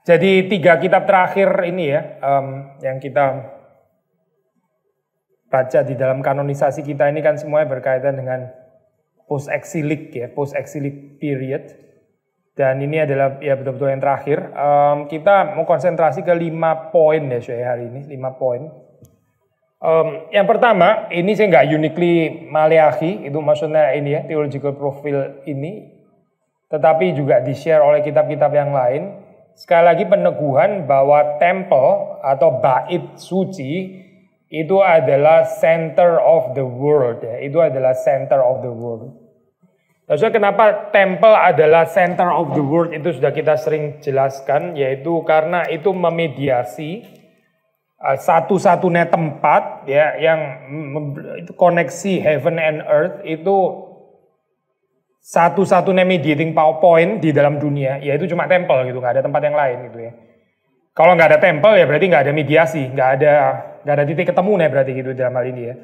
Jadi 3 kitab terakhir ini ya, yang kita baca di dalam kanonisasi kita ini kan semuanya berkaitan dengan post-exilic ya, post-exilic period. Dan ini adalah ya betul-betul yang terakhir. Kita mau konsentrasi ke 5 poin ya saya hari ini, 5 poin. Yang pertama, ini saya nggak uniquely Maleakhi, itu maksudnya ini ya, theological profile ini. Tetapi juga di-share oleh kitab-kitab yang lain. Sekali lagi peneguhan bahwa tempel atau bait suci itu adalah center of the world ya. Itu adalah center of the world. Maksudnya kenapa tempel adalah center of the world itu sudah kita sering jelaskan, yaitu karena itu memediasi satu-satunya tempat ya yang itu koneksi heaven and earth, itu satu-satunya mediating point di dalam dunia, yaitu cuma tempel gitu, nggak ada tempat yang lain gitu ya. Kalau nggak ada tempel ya berarti nggak ada mediasi, nggak ada titik ketemu nih berarti gitu dalam hal ini ya.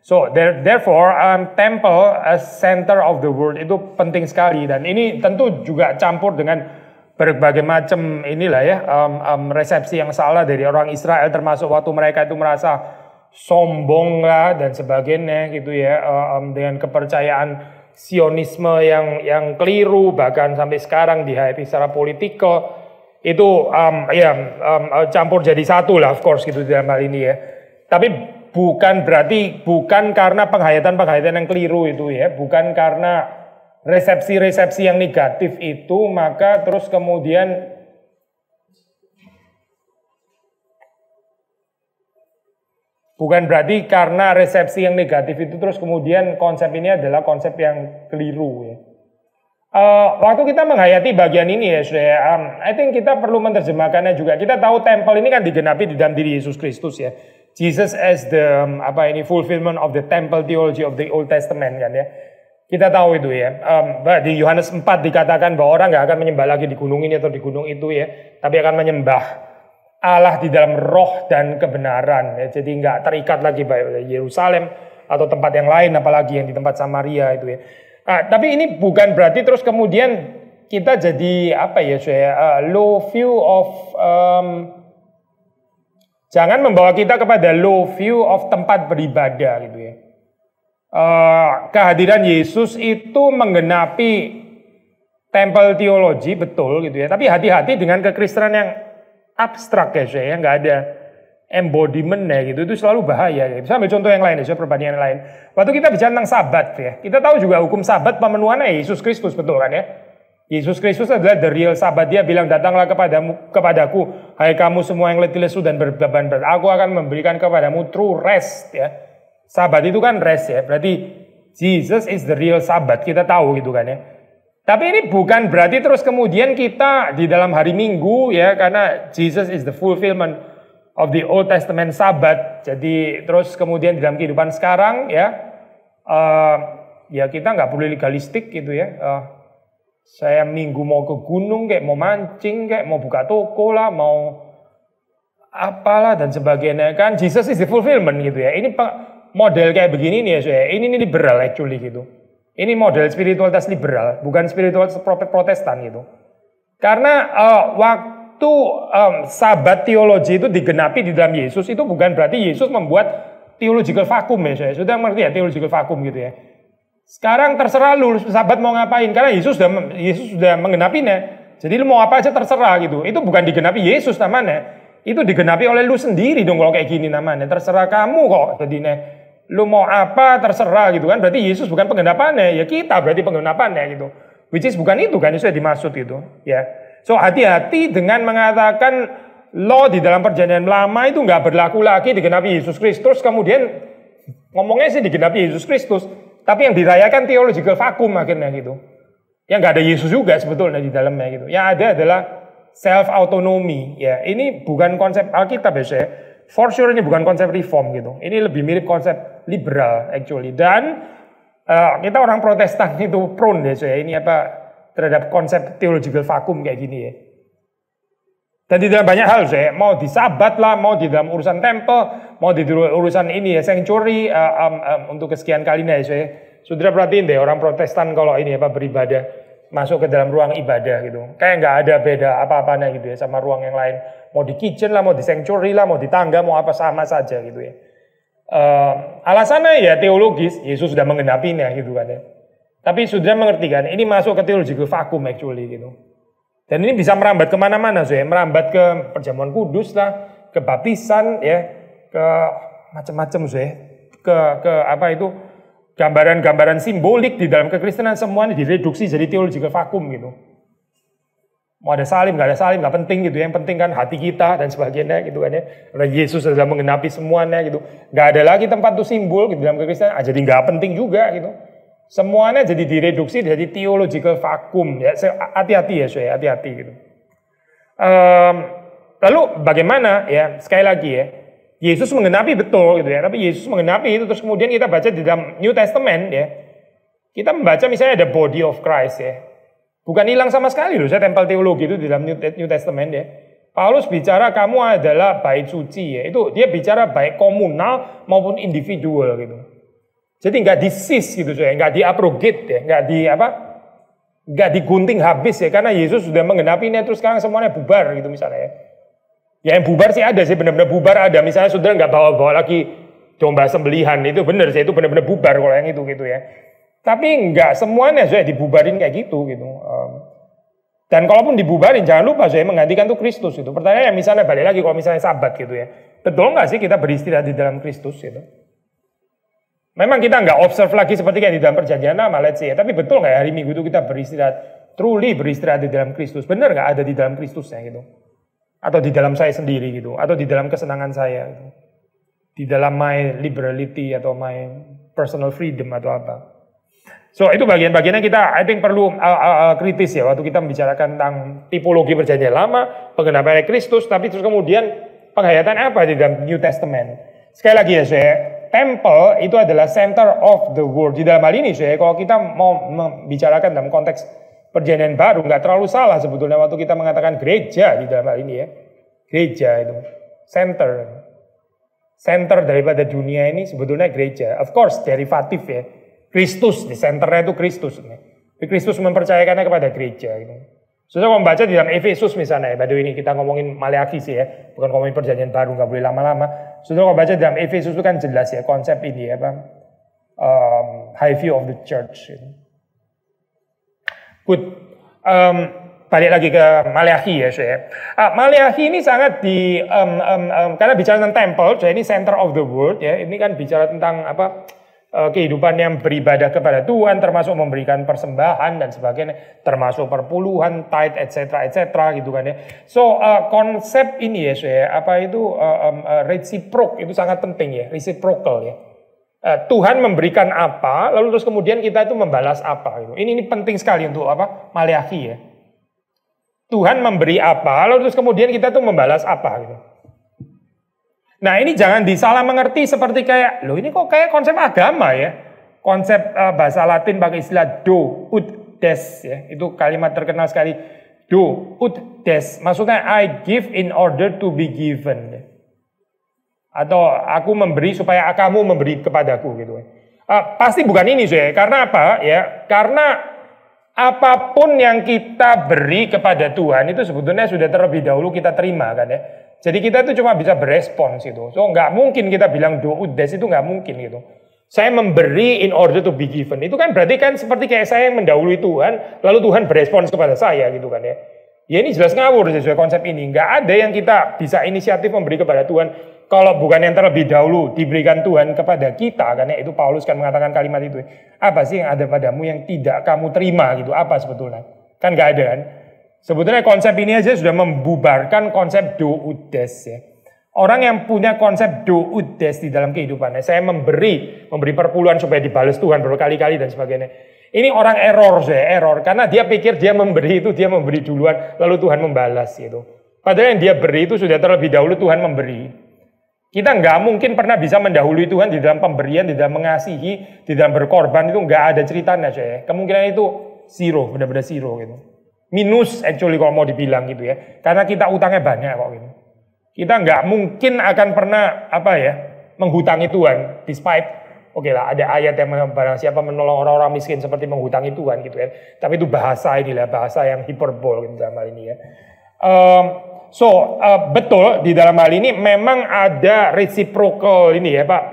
So therefore temple as center of the world itu penting sekali, dan ini tentu juga campur dengan berbagai macam inilah ya resepsi yang salah dari orang Israel, termasuk waktu mereka itu merasa sombong lah dan sebagainya gitu ya, dengan kepercayaan Sionisme yang keliru, bahkan sampai sekarang dihayati secara politikal itu campur jadi satu lah, of course gitu dalam hal ini ya. Tapi bukan karena penghayatan yang keliru itu ya, bukan karena resepsi yang negatif itu maka terus kemudian bukan berarti karena resepsi yang negatif itu terus kemudian konsep ini adalah konsep yang keliru ya. Waktu kita menghayati bagian ini ya, I think kita perlu menerjemahkannya juga. Kita tahu tempel ini kan digenapi di dalam diri Yesus Kristus ya. Jesus as the fulfillment of the temple theology of the Old Testament kan ya. Kita tahu itu ya. Di Yohanes 4 dikatakan bahwa orang nggak akan menyembah lagi di gunung ini atau di gunung itu ya, tapi akan menyembah Allah di dalam roh dan kebenaran ya. Jadi nggak terikat lagi pada Yerusalem atau tempat yang lain, apalagi yang di tempat Samaria itu ya. Tapi ini bukan berarti terus kemudian kita jadi low view of jangan membawa kita kepada low view of tempat beribadah gitu ya. Kehadiran Yesus itu menggenapi tempel teologi betul gitu ya. Tapi hati-hati dengan kekristenan yang abstrak ya saya, nggak ada embodiment-nya gitu, itu selalu bahaya. Gitu. Saya ambil contoh yang lain ya, perbandingan yang lain. Waktu kita bicara tentang sabat ya, kita tahu juga hukum sabat pemenuhannya Yesus Kristus, betul kan ya? Yesus Kristus adalah the real sabat. Dia bilang, datanglah kepadaku, hai kamu semua yang letih lesu dan berbeban berat, aku akan memberikan kepadamu true rest ya. Sabat itu kan rest ya, berarti Jesus is the real sabat, kita tahu gitu kan ya. Tapi ini bukan berarti terus kemudian kita di dalam hari Minggu ya, karena Jesus is the fulfillment of the Old Testament Sabat. Jadi terus kemudian di dalam kehidupan sekarang ya, kita nggak perlu legalistik gitu ya. Saya Minggu mau ke gunung kayak mau mancing kayak mau buka toko lah, mau apalah dan sebagainya kan. Jesus is the fulfillment gitu ya. Ini model kayak begini nih ya saya. Ini liberal actually gitu. Ini model spiritualitas liberal, bukan spiritualitas Protestan gitu. Karena waktu sabat teologi itu digenapi di dalam Yesus, itu bukan berarti Yesus membuat theological vacuum ya saya. Sudah mengerti ya theological vacuum gitu ya. Sekarang terserah lu sabat mau ngapain, karena Yesus sudah menggenapinya. Jadi lu mau apa aja terserah gitu. Itu bukan digenapi Yesus namanya. Itu digenapi oleh lu sendiri dong kalau kayak gini namanya. Terserah kamu kok jadinya. Lu mau apa terserah gitu kan, berarti Yesus bukan penggenapannya, ya kita berarti penggenapannya gitu. Which is bukan itu kan, itu sudah dimaksud gitu ya. So hati-hati dengan mengatakan law di dalam perjanjian lama itu nggak berlaku lagi digenapi Yesus Kristus, kemudian ngomongnya sih digenapi Yesus Kristus, tapi yang dirayakan theological vacuum akhirnya gitu. Yang nggak ada Yesus juga sebetulnya di dalamnya gitu. Yang ada adalah self autonomy ya. Ini bukan konsep Alkitab ya saya. For sure ini bukan konsep reform gitu. Ini lebih mirip konsep liberal actually. Dan kita orang Protestan itu prone ya saya ini terhadap konsep theological vacuum kayak gini ya. Dan di dalam banyak hal saya mau di sabat lah, mau di dalam urusan tempel, mau di urusan ini ya sanctuary untuk kesekian kalinya ya saya. Saudara perhatiin deh orang Protestan kalau ini beribadah masuk ke dalam ruang ibadah gitu. Kayak nggak ada beda apa-apanya gitu ya sama ruang yang lain. Mau di kitchen lah, mau di sanctuary lah, mau di tangga, mau apa sama saja gitu ya. Alasannya ya teologis, Yesus sudah menggenapinya gitu kan ya. Tapi sudah mengerti kan, ini masuk ke theological vacuum actually gitu. Dan ini bisa merambat kemana-mana, so ya. Merambat ke perjamuan kudus lah, ke baptisan ya, ke macam-macam so ya. Ke apa itu, gambaran-gambaran simbolik di dalam kekristenan semuanya direduksi jadi theological vacuum gitu. Mau ada salim, nggak ada salim, nggak penting gitu. Yang penting kan hati kita dan sebagainya gitu kan ya. Karena Yesus sudah menggenapi semuanya gitu. Nggak ada lagi tempat tuh simbol gitu dalam kekristenan. Jadi nggak penting juga gitu. Semuanya jadi direduksi jadi theological vacuum ya. Hati-hati ya, saya hati-hati gitu. Lalu bagaimana ya? Sekali lagi ya. Yesus menggenapi betul gitu ya. Tapi Yesus menggenapi itu terus kemudian kita baca di dalam New Testament ya. Kita membaca misalnya ada body of Christ ya. Bukan hilang sama sekali loh, saya tempel teologi itu di dalam New Testament ya. Paulus bicara kamu adalah bait suci ya. Itu dia bicara baik komunal maupun individual gitu. Jadi nggak disis gitu saya, nggak diabrogate ya, nggak digunting habis ya. Karena Yesus sudah menggenapinya terus sekarang semuanya bubar gitu misalnya ya. Ya yang bubar sih ada sih, benar-benar bubar ada. Misalnya saudara nggak bawa-bawa lagi domba sembelihan itu benar sih, itu benar-benar bubar kalau yang itu gitu ya. Tapi enggak semuanya saya dibubarin kayak gitu. Dan kalaupun dibubarin jangan lupa saya menggantikan tuh Kristus itu. Pertanyaannya misalnya balik lagi kalau misalnya sabat gitu ya. Betul nggak sih kita beristirahat di dalam Kristus gitu? Memang kita nggak observe lagi seperti kayak di dalam perjanjian lama, let's say. Tapi betul nggak hari Minggu itu kita beristirahat, truly beristirahat di dalam Kristus? Benar nggak ada di dalam Kristusnya gitu? Atau di dalam saya sendiri gitu? Atau di dalam kesenangan saya gitu? Di dalam my liberality atau my personal freedom atau apa? So itu bagian-bagiannya kita I think perlu kritis ya waktu kita membicarakan tentang tipologi perjanjian lama, penggenapan Kristus, tapi terus kemudian penghayatan apa di dalam New Testament. Sekali lagi ya saya, temple itu adalah center of the world. Di dalam hal ini saya, kalau kita mau membicarakan dalam konteks perjanjian baru, nggak terlalu salah sebetulnya waktu kita mengatakan gereja di dalam hal ini ya. Gereja itu center daripada dunia ini sebetulnya gereja. Of course derivatif ya. Kristus, di senternya itu Kristus. Kristus mempercayakannya kepada gereja. Gitu. Saudara membaca di dalam Efesus misalnya, by the way ini kita ngomongin Maleakhi sih ya, bukan ngomongin perjanjian baru, nggak boleh lama-lama. Saudara membaca di dalam Efesus itu kan jelas ya konsep ini ya, high view of the church. Gitu. Good. Balik lagi ke Maleakhi ya saya. Maleakhi ini sangat karena bicara tentang temple, jadi ini center of the world ya. Ini kan bicara tentang kehidupan yang beribadah kepada Tuhan, termasuk memberikan persembahan dan sebagainya, termasuk perpuluhan, tithe, etc. gitu kan ya. So konsep ini ya saya, reciproc itu sangat penting ya, reciprocal ya. Tuhan memberikan apa, lalu terus kemudian kita itu membalas apa gitu. Ini penting sekali untuk Maleakhi ya. Tuhan memberi apa, lalu terus kemudian kita tuh membalas apa gitu. Nah ini jangan disalah mengerti seperti kayak, loh ini kok kayak konsep agama ya. Konsep bahasa Latin pakai istilah do, ut, des ya. Itu kalimat terkenal sekali. Do, ut, des. Maksudnya I give in order to be given. Atau aku memberi supaya kamu memberi kepadaku gitu. Pasti bukan ini saya. Karena apa ya? Karena apapun yang kita beri kepada Tuhan itu sebetulnya sudah terlebih dahulu kita terima kan ya. Jadi kita itu cuma bisa berespons itu. So nggak mungkin kita bilang do ut des itu nggak mungkin gitu. Saya memberi in order to be given. Itu kan berarti kan seperti kayak saya yang mendahului Tuhan, lalu Tuhan berespons kepada saya gitu kan ya. Ya ini jelas ngawur sesuai konsep ini. Nggak ada yang kita bisa inisiatif memberi kepada Tuhan kalau bukan yang terlebih dahulu diberikan Tuhan kepada kita. Karena itu Paulus kan mengatakan kalimat itu. Apa sih yang ada padamu yang tidak kamu terima gitu? Apa sebetulnya? Kan nggak ada kan? Sebetulnya konsep ini aja sudah membubarkan konsep do ut des ya. Orang yang punya konsep do ut des di dalam kehidupannya, saya memberi perpuluhan supaya dibalas Tuhan berkali-kali dan sebagainya. Ini orang error karena dia pikir dia memberi itu dia memberi duluan lalu Tuhan membalas gitu. Padahal yang dia beri itu sudah terlebih dahulu Tuhan memberi. Kita nggak mungkin pernah bisa mendahului Tuhan di dalam pemberian, di dalam mengasihi, di dalam berkorban itu nggak ada ceritanya saya. Kemungkinan itu zero, benar-benar zero gitu. Minus actually kalau mau dibilang gitu ya. Karena kita utangnya banyak kok gitu. Kita nggak mungkin akan pernah menghutangi Tuhan despite Oke lah, ada ayat yang barang siapa menolong orang-orang miskin seperti menghutangi Tuhan gitu ya. Tapi itu bahasa inilah, bahasa yang hiperbol gitu dalam hal ini ya. Betul di dalam hal ini memang ada reciprocal ini ya Pak,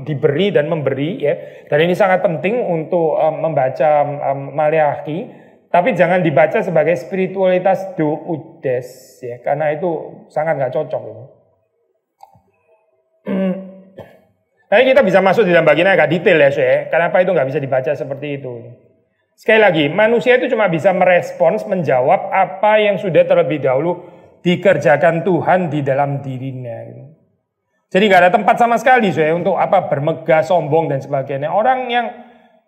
diberi dan memberi ya. Dan ini sangat penting untuk membaca Maleakhi, tapi jangan dibaca sebagai spiritualitas doudes ya, karena itu sangat nggak cocok ini. Nanti kita bisa masuk di dalam bagian agak detail ya, kenapa itu nggak bisa dibaca seperti itu. Sekali lagi, manusia itu cuma bisa merespons, menjawab apa yang sudah terlebih dahulu dikerjakan Tuhan di dalam dirinya. Jadi nggak ada tempat sama sekali untuk apa bermegah, sombong dan sebagainya. Orang yang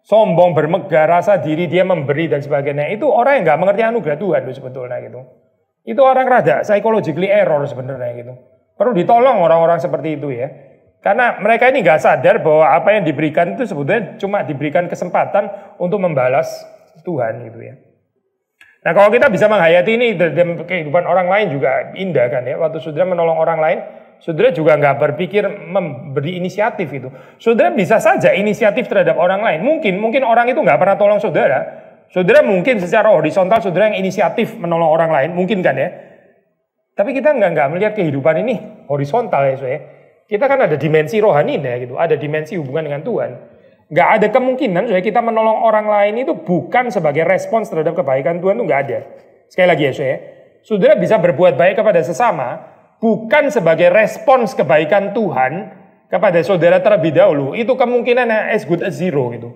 sombong, bermegah, rasa diri dia memberi dan sebagainya, itu orang yang nggak mengerti anugerah Tuhan sebetulnya gitu. Itu orang rada psychologically error sebenarnya gitu. Perlu ditolong orang-orang seperti itu ya. Karena mereka ini nggak sadar bahwa apa yang diberikan itu sebetulnya cuma diberikan kesempatan untuk membalas Tuhan gitu ya. Nah kalau kita bisa menghayati ini dalam kehidupan orang lain juga indah kan ya. Waktu saudara menolong orang lain, saudara juga nggak berpikir memberi inisiatif itu. Saudara bisa saja inisiatif terhadap orang lain. Mungkin orang itu nggak pernah tolong saudara. Saudara mungkin secara horizontal saudara yang inisiatif menolong orang lain, mungkin kan ya. Tapi kita nggak melihat kehidupan ini horizontal ya saudara. Kita kan ada dimensi rohani ya gitu, ada dimensi hubungan dengan Tuhan. Nggak ada kemungkinan supaya kita menolong orang lain itu bukan sebagai respons terhadap kebaikan Tuhan, itu nggak ada. Sekali lagi ya saudara, saudara bisa berbuat baik kepada sesama bukan sebagai respons kebaikan Tuhan kepada saudara terlebih dahulu. Itu kemungkinan as good as zero gitu.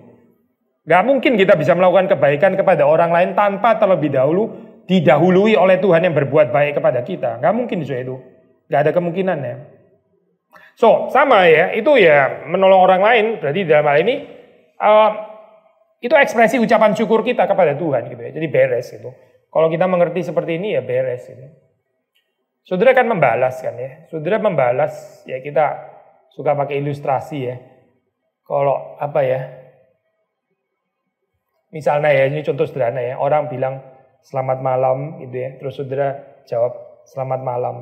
Nggak mungkin kita bisa melakukan kebaikan kepada orang lain tanpa terlebih dahulu didahului oleh Tuhan yang berbuat baik kepada kita. Nggak mungkin itu, nggak ada kemungkinannya. Sama ya, itu ya menolong orang lain, berarti dalam hal ini itu ekspresi ucapan syukur kita kepada Tuhan gitu ya. Jadi beres gitu. Kalau kita mengerti seperti ini ya beres gitu. Saudara kan membalas kan ya. Saudara membalas ya, kita suka pakai ilustrasi ya. Kalau apa ya? Misalnya ya, ini contoh sederhana ya. Orang bilang selamat malam gitu ya. Terus saudara jawab selamat malam.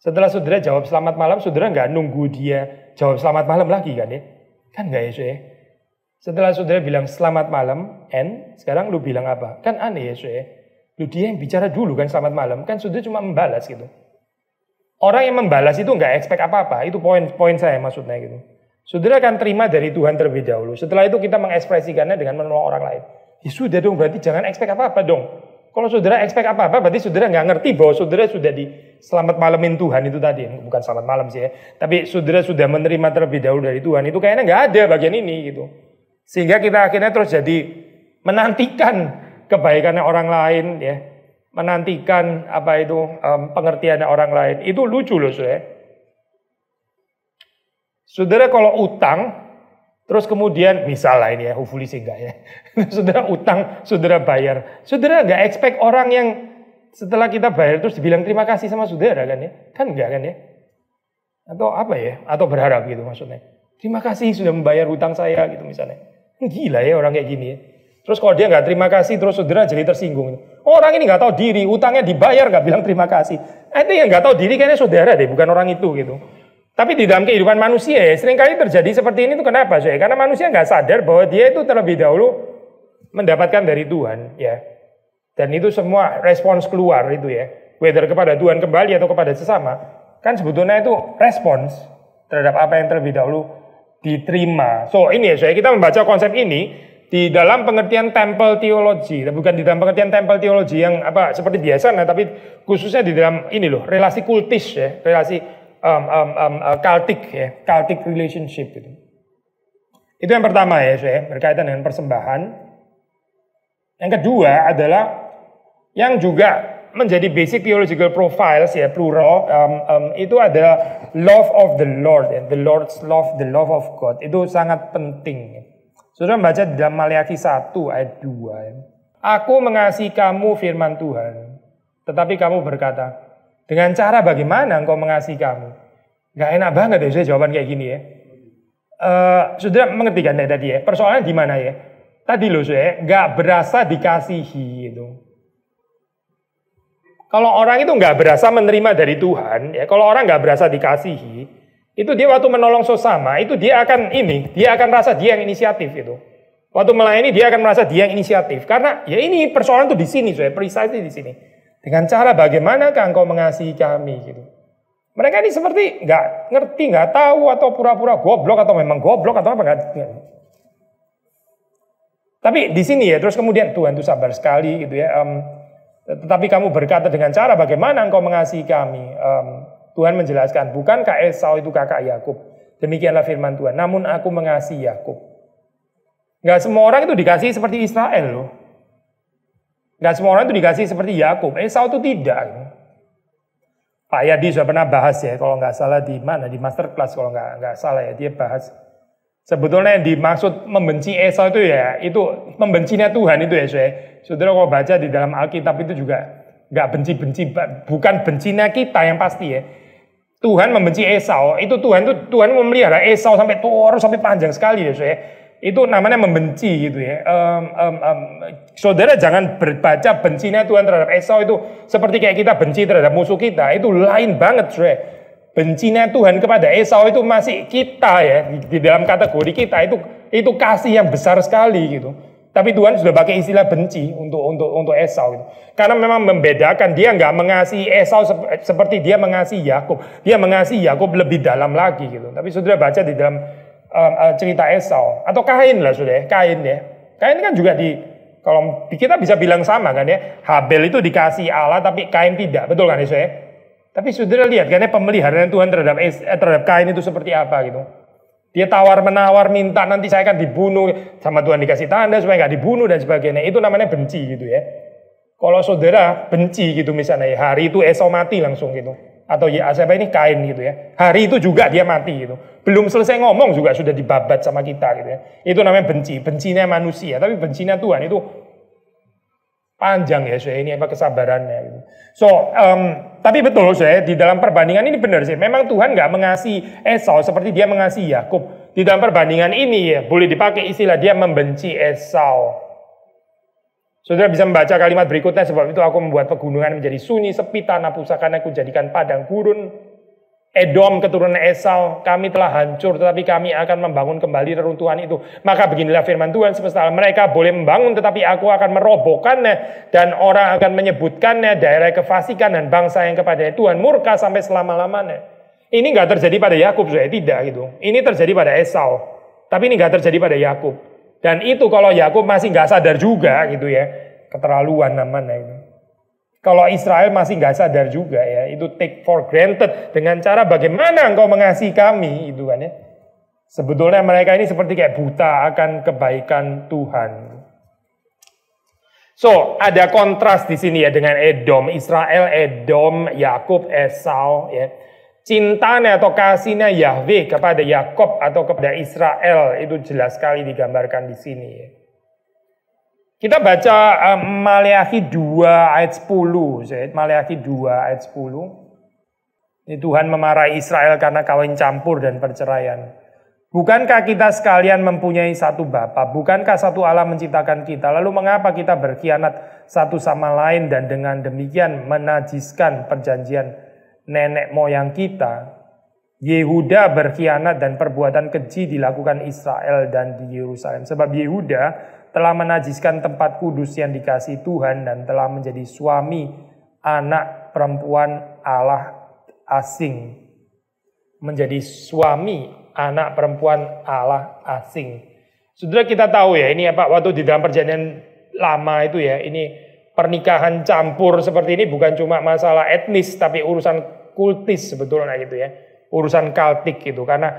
Setelah saudara jawab selamat malam, saudara nggak nunggu dia jawab selamat malam lagi kan ya? Kan nggak ya saudara? Setelah saudara bilang selamat malam, sekarang lu bilang apa? Kan aneh ya saudara? Lu dia yang bicara dulu kan selamat malam, kan saudara cuma membalas gitu. Orang yang membalas itu nggak expect apa-apa, itu poin saya maksudnya gitu. Saudara akan terima dari Tuhan terlebih dahulu. Setelah itu kita mengekspresikannya dengan menolong orang lain. Ya sudah dong, berarti jangan expect apa-apa dong. Kalau saudara expect apa-apa, berarti saudara nggak ngerti bahwa saudara sudah di selamat malamin Tuhan itu tadi. Bukan selamat malam sih ya. Tapi saudara sudah menerima terlebih dahulu dari Tuhan. Itu kayaknya nggak ada bagian ini gitu. Sehingga kita akhirnya terus jadi menantikan kebaikannya orang lain ya. Menantikan apa itu pengertiannya orang lain. Itu lucu loh saudara. Saudara kalau utang, terus kemudian misalnya ini ya, hopefully sih enggak ya. Saudara utang, saudara bayar. Saudara enggak expect orang yang setelah kita bayar terus dibilang terima kasih sama saudara kan ya. Kan enggak kan ya. Atau apa ya, atau berharap gitu maksudnya. Terima kasih sudah membayar hutang saya gitu misalnya. Gila ya orang kayak gini ya. Terus kalau dia enggak terima kasih terus saudara jadi tersinggung. Orang ini enggak tahu diri, utangnya dibayar enggak bilang terima kasih. Itu yang enggak tahu diri kayaknya saudara deh, bukan orang itu gitu. Tapi di dalam kehidupan manusia ya, seringkali terjadi seperti ini tuh kenapa sih? Karena manusia nggak sadar bahwa dia itu terlebih dahulu mendapatkan dari Tuhan ya. Dan itu semua respons keluar itu ya. Whether kepada Tuhan kembali atau kepada sesama. Kan sebetulnya itu respons terhadap apa yang terlebih dahulu diterima. Ini ya, kita membaca konsep ini di dalam pengertian temple theology. Bukan di dalam pengertian temple theology yang apa seperti biasa, nah, tapi khususnya di dalam ini loh, relasi kultis ya, relasi cultic ya, cultic relationship itu. Itu yang pertama ya, berkaitan dengan persembahan. Yang kedua adalah yang juga menjadi basic theological profiles ya, plural, itu adalah love of the Lord ya, the Lord's love, the love of God. Itu sangat penting. Saudara membaca di dalam Maleakhi 1 ayat 2 ya. Aku mengasihi kamu firman Tuhan, tetapi kamu berkata, dengan cara bagaimana engkau mengasihi kamu? Gak enak banget ya saya jawaban kayak gini ya. Saudara mengerti kan tadi ya? Persoalannya di mana ya? Tadi loh saya gak berasa dikasihi itu. Kalau orang itu gak berasa menerima dari Tuhan, ya kalau orang gak berasa dikasihi, Itu dia waktu menolong sesama, itu dia akan rasa dia yang inisiatif itu. Waktu melayani dia akan merasa dia yang inisiatif. Karena ya ini persoalan tuh di sini, precisely di sini. Dengan cara bagaimanakah engkau mengasihi kami gitu. Mereka ini seperti nggak ngerti, nggak tahu, atau pura-pura goblok, atau memang goblok, atau apa nggak. Tapi di sini ya, terus kemudian Tuhan itu sabar sekali gitu ya. Tetapi kamu berkata dengan cara bagaimana engkau mengasihi kami. Tuhan menjelaskan, bukankah Esau itu kakak Yakub? Demikianlah firman Tuhan. Namun aku mengasihi Yakub. Nggak semua orang itu dikasihi seperti Israel loh. Nggak semua orang itu dikasihi seperti Yakub. Esau itu tidak. Pak Yadi sudah pernah bahas ya, kalau nggak salah di mana, di masterclass kalau nggak salah ya, dia bahas. Sebetulnya yang dimaksud membenci Esau itu ya, itu membencinya Tuhan itu ya, saudara kalau baca di dalam Alkitab itu juga nggak benci-benci, bukan bencinya kita yang pasti ya. Tuhan membenci Esau, itu Tuhan memelihara Esau sampai tua, sampai panjang sekali ya, itu namanya membenci gitu ya. Saudara jangan berbaca bencinya Tuhan terhadap Esau itu seperti kayak kita benci terhadap musuh kita. Itu lain banget, bencinya Tuhan kepada Esau itu masih kita ya, di dalam kategori kita itu kasih yang besar sekali gitu. Tapi Tuhan sudah pakai istilah benci untuk Esau gitu. Karena memang membedakan, dia nggak mengasihi Esau seperti dia mengasihi Yakub. Dia mengasihi Yakub lebih dalam lagi gitu. Tapi saudara baca di dalam cerita Esau atau Kain lah sudah ya, Kain ya. Kain kan juga kalau kita bisa bilang sama kan ya. Habel itu dikasih Allah tapi Kain tidak, betul kan ya? Tapi saudara lihat kan ya pemeliharaan Tuhan terhadap Kain itu seperti apa gitu. Dia tawar-menawar minta nanti saya akan dibunuh, sama Tuhan dikasih tanda supaya nggak dibunuh dan sebagainya. Itu namanya benci gitu ya. Kalau saudara benci gitu misalnya ya, hari itu Esau mati langsung gitu. Atau ya siapa ini Kain gitu ya. Hari itu juga dia mati gitu. Belum selesai ngomong juga sudah dibabat sama kita gitu ya. Itu namanya benci, bencinya manusia. Tapi bencinya Tuhan itu panjang ya ini apa kesabarannya gitu. So, tapi betul di dalam perbandingan ini benar sih. Memang Tuhan nggak mengasihi Esau seperti dia mengasihi Yakub. Di dalam perbandingan ini ya boleh dipakai istilah dia membenci Esau. Saudara bisa membaca kalimat berikutnya, sebab itu aku membuat pegunungan menjadi sunyi, sepi, tanah pusakanya aku jadikan padang gurun. Edom keturunan Esau, kami telah hancur, tetapi kami akan membangun kembali reruntuhan itu. Maka beginilah firman Tuhan semesta alam, mereka boleh membangun, tetapi aku akan merobohkannya, dan orang akan menyebutkannya daerah kefasikan dan bangsa yang kepadanya Tuhan murka sampai selama-lamanya. Ini nggak terjadi pada Yakub, tidak gitu. Ini terjadi pada Esau, tapi ini nggak terjadi pada Yakub. Dan itu kalau Yakub masih nggak sadar juga gitu ya, keterlaluan namanya itu. Kalau Israel masih nggak sadar juga ya, itu take for granted dengan cara bagaimana engkau mengasihi kami itu kan ya. Sebetulnya mereka ini seperti kayak buta akan kebaikan Tuhan. So ada kontras di sini ya dengan Edom, Israel, Edom, Yakub, Esau ya. Cintanya atau kasihnya Yahweh kepada Yakub atau kepada Israel itu jelas sekali digambarkan di sini ya. Kita baca Maleakhi 2 ayat 10. Maleakhi 2 ayat 10. Ini Tuhan memarahi Israel karena kawin campur dan perceraian. Bukankah kita sekalian mempunyai satu Bapa? Bukankah satu Allah menciptakan kita? Lalu mengapa kita berkhianat satu sama lain dan dengan demikian menajiskan perjanjian nenek moyang kita? Yehuda berkhianat dan perbuatan keji dilakukan Israel dan di Yerusalem. Sebab Yehuda telah menajiskan tempat kudus yang dikasihi Tuhan dan telah menjadi suami anak perempuan Allah asing. Menjadi suami anak perempuan Allah asing. Saudara kita tahu ya, ini apa waktu di dalam perjanjian lama itu ya, ini pernikahan campur seperti ini bukan cuma masalah etnis tapi urusan kultis sebetulnya gitu ya. Urusan kultik gitu, karena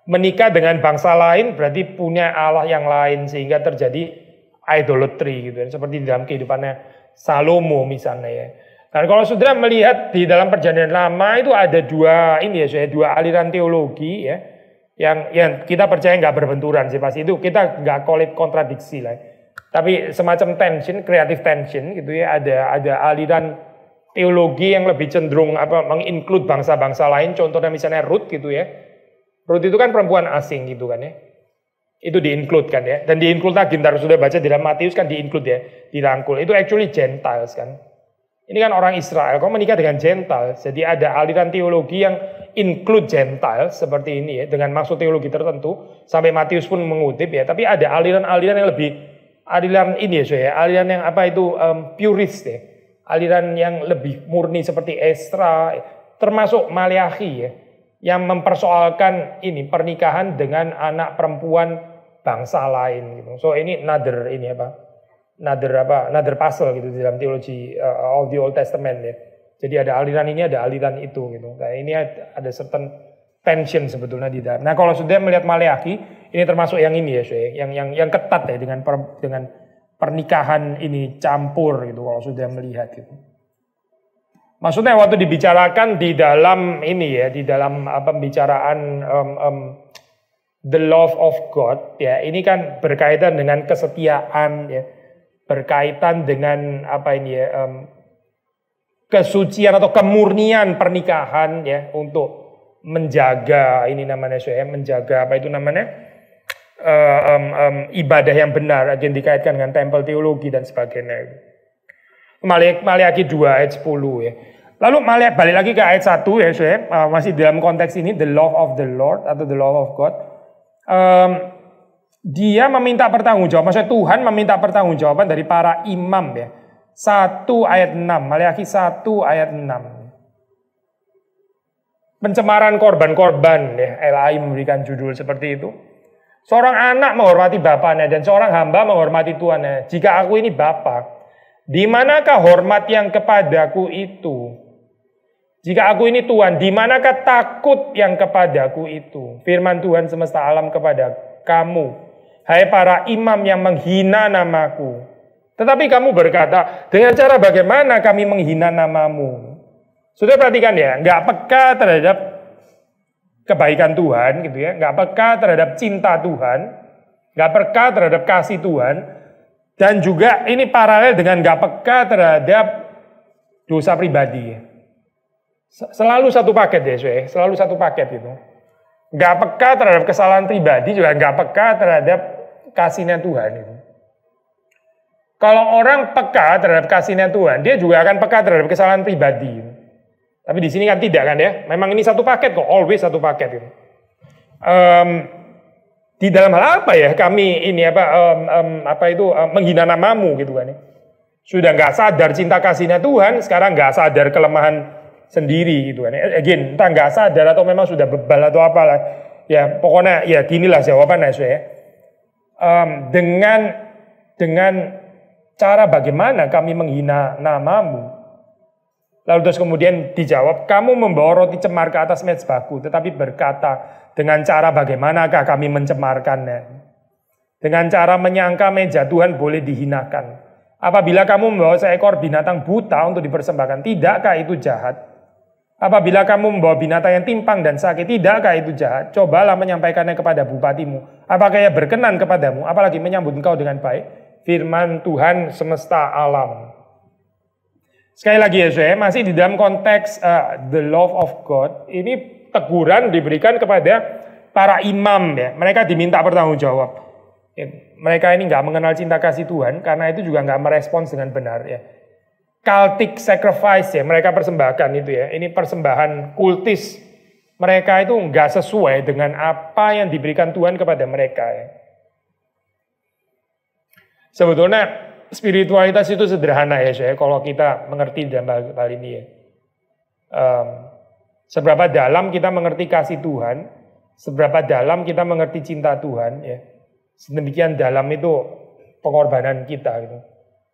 menikah dengan bangsa lain berarti punya Allah yang lain sehingga terjadi idolatry gitu, seperti di dalam kehidupannya Salomo misalnya ya. Dan kalau saudara melihat di dalam perjanjian lama itu ada dua aliran teologi ya, yang kita percaya nggak berbenturan sih pasti itu kita nggak call it kontradiksi lah, tapi semacam tension, creative tension gitu ya. Ada aliran teologi yang lebih cenderung menginclude bangsa-bangsa lain, contohnya misalnya Ruth gitu ya. Ruth itu kan perempuan asing gitu kan ya. Itu di-include kan ya. Dan di-include lagi, ntar sudah baca di dalam Matius kan di-include ya, dirangkul. Itu actually Gentiles kan. Ini kan orang Israel, kok menikah dengan Gentile. Jadi ada aliran teologi yang include Gentile seperti ini ya, dengan maksud teologi tertentu. Sampai Matius pun mengutip ya. Tapi ada aliran-aliran yang lebih, aliran ini ya, aliran yang apa itu purist ya. Aliran yang lebih murni seperti Esra, termasuk Maleakhi ya, yang mempersoalkan ini pernikahan dengan anak perempuan bangsa lain gitu. So ini another puzzle gitu di dalam teologi of the Old Testament ya. Jadi ada aliran ini, ada aliran itu gitu. Nah, ini ada certain tension sebetulnya di dalam. Nah, kalau sudah melihat Maleakhi, ini termasuk yang ini ya, yang ketat ya dengan pernikahan ini campur gitu kalau sudah melihat gitu. Maksudnya waktu dibicarakan di dalam ini ya, di dalam pembicaraan the love of God ya, ini kan berkaitan dengan kesetiaan ya, berkaitan dengan apa ini ya, kesucian atau kemurnian pernikahan ya, untuk menjaga ini namanya menjaga apa itu namanya ibadah yang benar, agen dikaitkan dengan tempel teologi dan sebagainya. Maleakhi 2 ayat 10 ya. Lalu balik lagi ke ayat 1 ya, masih dalam konteks ini the love of the Lord atau the love of God. Dia meminta pertanggungjawaban, maksudnya Tuhan meminta pertanggungjawaban dari para imam ya. 1 ayat 6, Maleakhi 1 ayat 6. Pencemaran korban-korban ya, LAI memberikan judul seperti itu. Seorang anak menghormati bapaknya dan seorang hamba menghormati tuannya. Jika aku ini bapa, di manakah hormat yang kepadaku itu? Jika aku ini Tuhan, di manakah takut yang kepadaku itu? Firman Tuhan semesta alam kepada kamu, hai para imam yang menghina namaku. Tetapi kamu berkata, dengan cara bagaimana kami menghina namamu? Sudah perhatikan ya, nggak peka terhadap kebaikan Tuhan gitu ya, nggak peka terhadap cinta Tuhan, nggak peka terhadap kasih Tuhan, dan juga ini paralel dengan nggak peka terhadap dosa pribadi. Selalu satu paket ya, selalu satu paket itu. Nggak peka terhadap kesalahan pribadi, juga nggak peka terhadap kasihnya Tuhan itu. Kalau orang peka terhadap kasihnya Tuhan, dia juga akan peka terhadap kesalahan pribadi. Tapi di sini kan tidak kan ya. Memang ini satu paket kok, always satu paket gitu. Di dalam hal apa ya kami ini menghina namamu gitu kan ya. Sudah nggak sadar cinta kasihnya Tuhan, sekarang nggak sadar kelemahan sendiri gitu kan ya. Again, entah nggak sadar atau memang sudah bebal atau apalah. Ya pokoknya ya ginilah jawabannya ya. Dengan cara bagaimana kami menghina namamu. Lalu terus kemudian dijawab, kamu membawa roti cemar ke atas mezbahku, tetapi berkata, dengan cara bagaimanakah kami mencemarkannya? Dengan cara menyangka meja Tuhan boleh dihinakan. Apabila kamu membawa seekor binatang buta untuk dipersembahkan, tidakkah itu jahat? Apabila kamu membawa binatang yang timpang dan sakit, tidakkah itu jahat? Cobalah menyampaikannya kepada bupatimu. Apakah ia berkenan kepadamu? Apalagi menyambut engkau dengan baik? Firman Tuhan semesta alam. Sekali lagi ya saya, masih di dalam konteks the love of God, ini teguran diberikan kepada para imam ya. Mereka diminta bertanggungjawab. Ya, mereka ini nggak mengenal cinta kasih Tuhan, karena itu juga nggak merespons dengan benar ya. Cultic sacrifice ya, mereka persembahkan itu ya. Ini persembahan kultis. Mereka itu nggak sesuai dengan apa yang diberikan Tuhan kepada mereka ya. Sebetulnya spiritualitas itu sederhana ya saya, kalau kita mengerti dalam hal ini ya. Seberapa dalam kita mengerti kasih Tuhan, seberapa dalam kita mengerti cinta Tuhan ya. Sedemikian dalam itu pengorbanan kita gitu.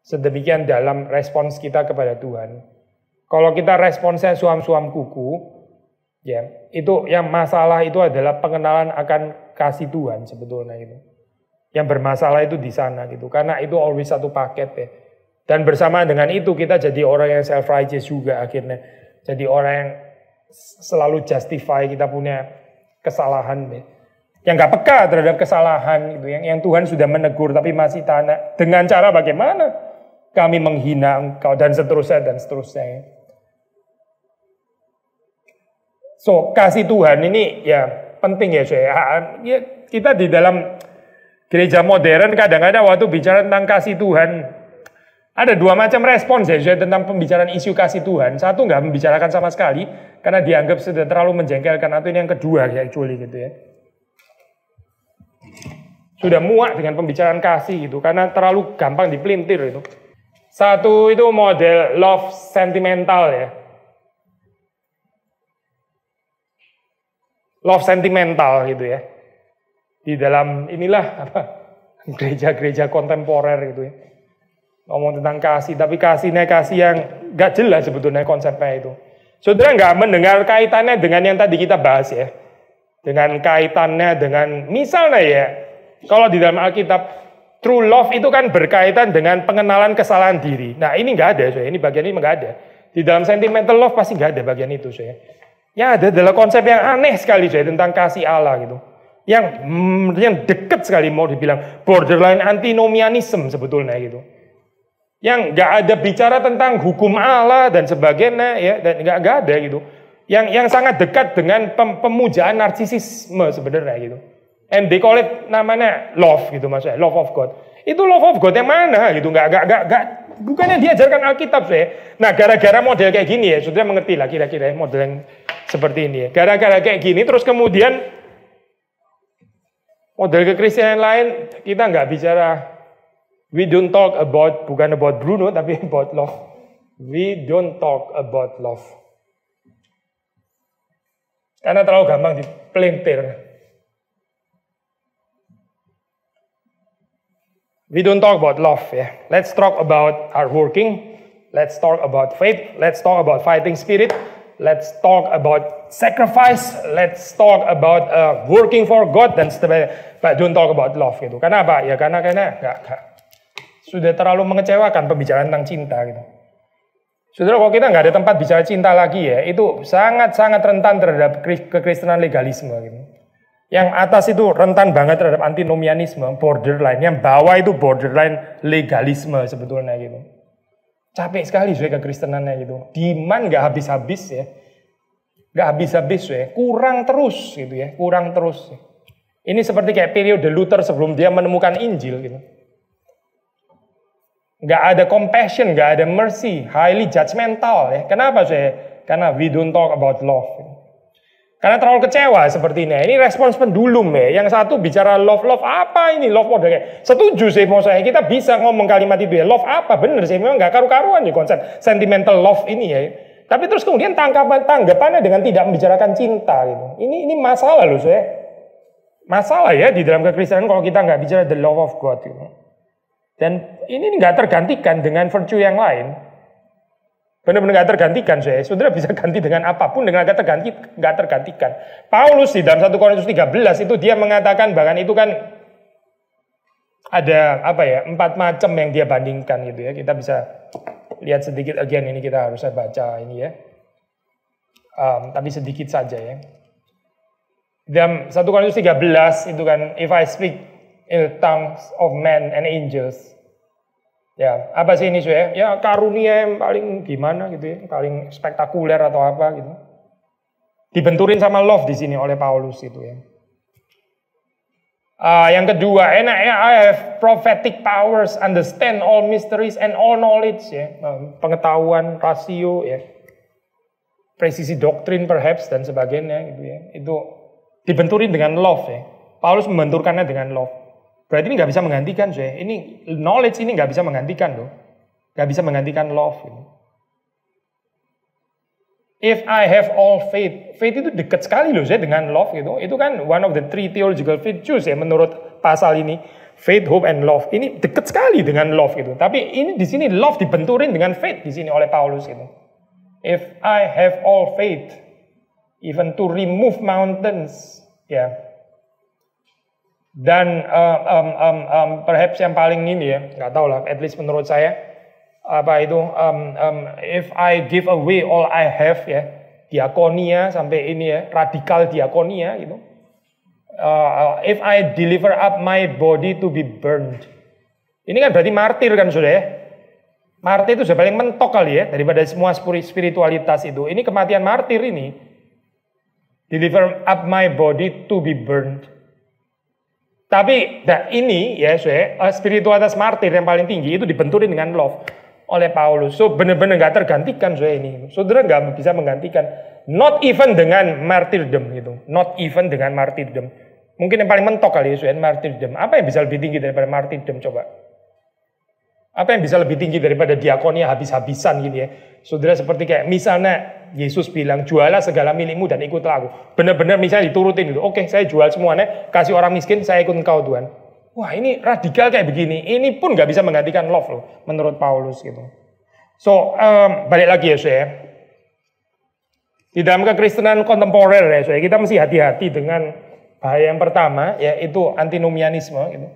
Sedemikian dalam respons kita kepada Tuhan. Kalau kita responsnya suam-suam kuku, ya itu yang masalah itu adalah pengenalan akan kasih Tuhan sebetulnya itu. Yang bermasalah itu di sana gitu, karena itu always satu paket ya. Dan bersama dengan itu kita jadi orang yang self righteous juga akhirnya, jadi orang yang selalu justify kita punya kesalahan ya. Yang nggak peka terhadap kesalahan gitu, yang Tuhan sudah menegur tapi masih tanya dengan cara bagaimana kami menghina engkau dan seterusnya dan seterusnya. So kasih Tuhan ini ya penting ya saya. Ya, kita di dalam gereja modern kadang-kadang waktu bicara tentang kasih Tuhan, Ada dua macam respons ya tentang pembicaraan isu kasih Tuhan. Satu nggak membicarakan sama sekali karena dianggap sudah terlalu menjengkelkan, atau ini yang kedua ya actually gitu ya. Sudah muak dengan pembicaraan kasih gitu karena terlalu gampang dipelintir itu. Satu itu model love sentimental ya. Love sentimental gitu ya. Di dalam inilah apa gereja-gereja kontemporer gitu ya. Ngomong tentang kasih, tapi kasihnya kasih yang gak jelas sebetulnya konsepnya itu. Saudara nggak mendengar kaitannya dengan yang tadi kita bahas ya. Dengan kaitannya dengan misalnya ya, kalau di dalam Alkitab, true love itu kan berkaitan dengan pengenalan kesalahan diri. Nah ini nggak ada, ini bagian ini nggak ada. Di dalam sentimental love pasti nggak ada bagian itu, Yang ada adalah konsep yang aneh sekali, tentang kasih Allah gitu. Yang dekat sekali mau dibilang borderline antinomianism sebetulnya gitu. Yang nggak ada bicara tentang hukum Allah dan sebagainya ya, dan nggak ada gitu. Yang sangat dekat dengan pemujaan narsisisme sebenarnya gitu. And they call it namanya love gitu maksudnya, love of God. Itu love of God yang mana gitu? Nggak bukannya diajarkan Alkitab Nah gara-gara model kayak gini ya, sudah mengerti lah kira-kira model yang seperti ini ya. Gara-gara kayak gini terus kemudian model kekristenan lain kita nggak bicara. We don't talk about, bukan about Bruno, tapi about love. We don't talk about love. Karena terlalu gampang dipelintir. We don't talk about love ya. Let's talk about our working. Let's talk about faith. Let's talk about fighting spirit. Let's talk about sacrifice. Let's talk about working for God dan sebagainya. But don't talk about love gitu. Karena apa? Ya karena nggak. Sudah terlalu mengecewakan pembicaraan tentang cinta gitu. Saudara, kalau kita nggak ada tempat bicara cinta lagi ya, itu sangat-sangat rentan terhadap kekristenan legalisme gitu. Yang atas itu rentan banget terhadap antinomianisme, borderline. Yang bawah itu borderline legalisme sebetulnya gitu. Capek sekali kekristenannya gitu. Demand nggak habis-habis ya. Nggak habis-habis kurang terus gitu ya, kurang terus. Ini seperti kayak periode Luther sebelum dia menemukan Injil gitu. Nggak ada compassion, nggak ada mercy, highly judgmental ya. Kenapa Karena we don't talk about love. Karena terlalu kecewa seperti ini. Ini respons pendulum ya. Yang satu bicara love apa ini love modelnya? Setuju mau kita bisa ngomong kalimat itu ya. Love apa? Bener memang nggak karu-karuan nih konsep sentimental love ini ya. Tapi terus kemudian tanggapannya dengan tidak membicarakan cinta gitu. Ini masalah loh Masalah ya di dalam kekristenan kalau kita nggak bicara the love of God gitu. Dan ini nggak tergantikan dengan virtue yang lain. Benar-benar nggak tergantikan, Saudara bisa ganti dengan apapun dengan nggak tergantikan. Paulus di dalam 1 Korintus 13 itu dia mengatakan bahkan itu kan ada 4 macam yang dia bandingkan gitu ya. Kita bisa lihat sedikit again, ini kita harus baca ini ya. Tapi sedikit saja ya. Dalam 1 Korintus 13 itu kan, if I speak in the tongues of men and angels. Ya, apa sih ini Ya karunia yang paling gimana gitu ya, paling spektakuler atau apa gitu. Dibenturin sama love di sini oleh Paulus itu ya. Yang kedua, I have prophetic powers, understand all mysteries and all knowledge ya. Pengetahuan, rasio ya. Presisi doktrin perhaps dan sebagainya gitu ya. Itu dibenturin dengan love ya. Paulus membenturkannya dengan love. Berarti ini nggak bisa menggantikan, Ini knowledge ini nggak bisa menggantikan loh, nggak bisa menggantikan love. If I have all faith, faith itu dekat sekali loh, dengan love gitu. Itu kan one of the 3 theological virtues ya menurut pasal ini, faith, hope, and love. Ini dekat sekali dengan love gitu. Tapi ini di sini love dibenturin dengan faith di sini oleh Paulus gitu. If I have all faith, even to remove mountains, ya. Dan perhaps yang paling ini ya, nggak tahu lah, at least menurut saya if I give away all I have ya, diakonia sampai ini ya, radikal diakonia gitu. If I deliver up my body to be burned, ini kan berarti martir kan sudah ya. Martir itu sudah paling mentok kali ya daripada semua spiritualitas itu. Ini kematian martir ini. Deliver up my body to be burned. Tapi ini ya spiritualitas martir yang paling tinggi itu dibenturin dengan love. oleh Paulus. So benar-benar nggak tergantikan saya ini. Saudara nggak bisa menggantikan. Not even dengan martyrdom gitu. Not even dengan martyrdom. Mungkin yang paling mentok kali ya, martyrdom. Apa yang bisa lebih tinggi daripada martyrdom coba? Apa yang bisa lebih tinggi daripada diakonia habis-habisan gitu ya? Saudara seperti kayak misalnya Yesus bilang jualah segala milikmu dan ikutlah aku. Benar-benar misalnya diturutin gitu. Oke, saya jual semuanya, kasih orang miskin, saya ikut engkau Tuhan. Wah ini radikal kayak begini. Ini pun nggak bisa menggantikan love loh, menurut Paulus gitu. So balik lagi ya saya. Di dalam kekristenan kontemporer ya saya, kita mesti hati-hati dengan bahaya yang pertama yaitu antinomianisme gitu.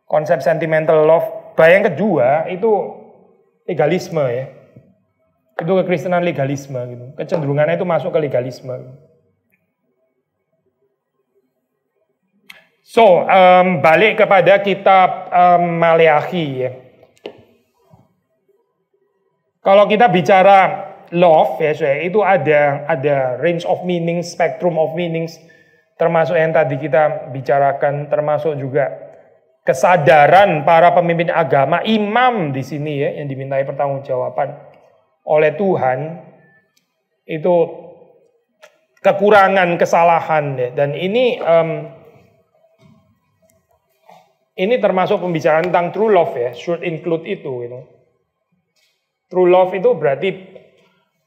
Konsep sentimental love. Bahaya yang kedua itu legalisme ya. Itu kekristenan legalisme gitu. Kecenderungannya itu masuk ke legalisme. So, balik kepada kitab Maleakhi ya. Kalau kita bicara love ya, itu ada range of meanings, spectrum of meanings, termasuk yang tadi kita bicarakan, termasuk juga kesadaran para pemimpin agama, imam di sini ya, yang dimintai pertanggungjawaban oleh Tuhan itu kekurangan, kesalahan ya. Dan ini termasuk pembicaraan tentang true love ya, should include itu gitu. True love itu berarti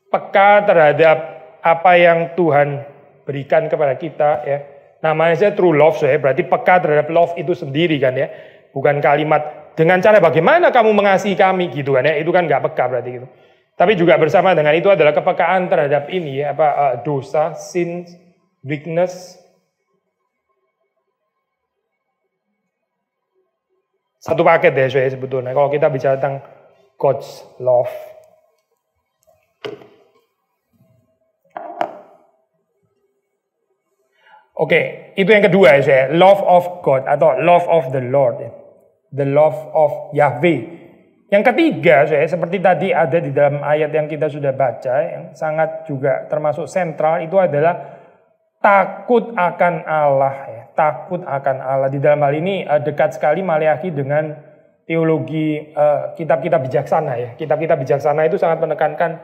peka terhadap apa yang Tuhan berikan kepada kita ya. Namanya saja true love ya, berarti peka terhadap love itu sendiri kan ya. Bukan kalimat dengan cara bagaimana kamu mengasihi kami gitu kan ya. Itu kan nggak peka berarti gitu. Tapi juga bersama dengan itu adalah kepekaan terhadap ini ya, dosa, sin, weakness. Satu paket ya saya sebetulnya. Kalau kita bicara tentang God's love. Oke, itu yang kedua ya saya. Love of God atau love of the Lord. Ya. The love of Yahweh. Yang ketiga saya seperti tadi ada di dalam ayat yang kita sudah baca. Yang sangat juga termasuk sentral itu adalah takut akan Allah. Ya. Takut akan Allah. Di dalam hal ini dekat sekali Maleakhi dengan teologi kitab-kitab bijaksana ya. Kitab-kitab bijaksana itu sangat menekankan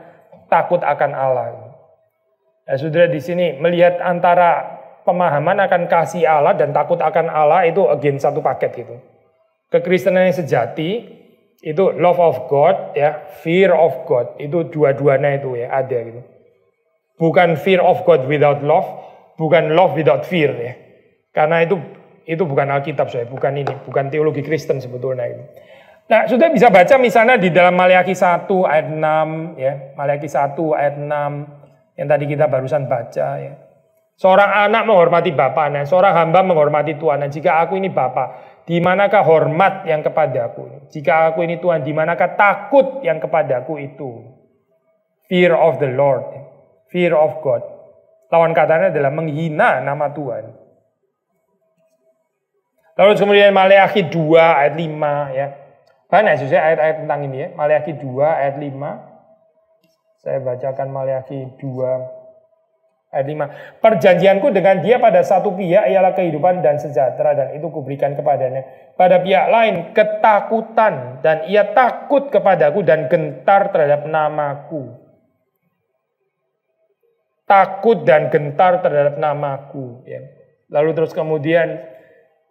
takut akan Allah. Ya, saudara di sini melihat antara pemahaman akan kasih Allah dan takut akan Allah itu again satu paket gitu. Kekristenan yang sejati itu love of God ya, fear of God itu dua-duanya itu ya ada gitu. Bukan fear of God without love, bukan love without fear ya. Karena itu bukan Alkitab saya, bukan ini, bukan teologi Kristen sebetulnya itu. Nah, sudah bisa baca misalnya di dalam Maleakhi 1 ayat 6 ya, Maleakhi 1 ayat 6 yang tadi kita barusan baca ya. Seorang anak menghormati bapaknya, seorang hamba menghormati tuannya. Jika aku ini bapa, di manakah hormat yang kepadaku? Jika aku ini Tuhan, di manakah takut yang kepadaku itu? Fear of the Lord, fear of God. Lawan katanya adalah menghina nama Tuhan. Lalu kemudian Maleakhi 2 ayat 5 ya. Banyak sih ayat-ayat tentang ini ya. Maleakhi 2 ayat 5. Saya bacakan Maleakhi 2 ayat 5. Perjanjianku dengan dia pada satu pihak ialah kehidupan dan sejahtera dan itu kuberikan kepadanya. Pada pihak lain ketakutan dan ia takut kepadaku dan gentar terhadap namaku. Takut dan gentar terhadap namaku. Ya. Lalu terus kemudian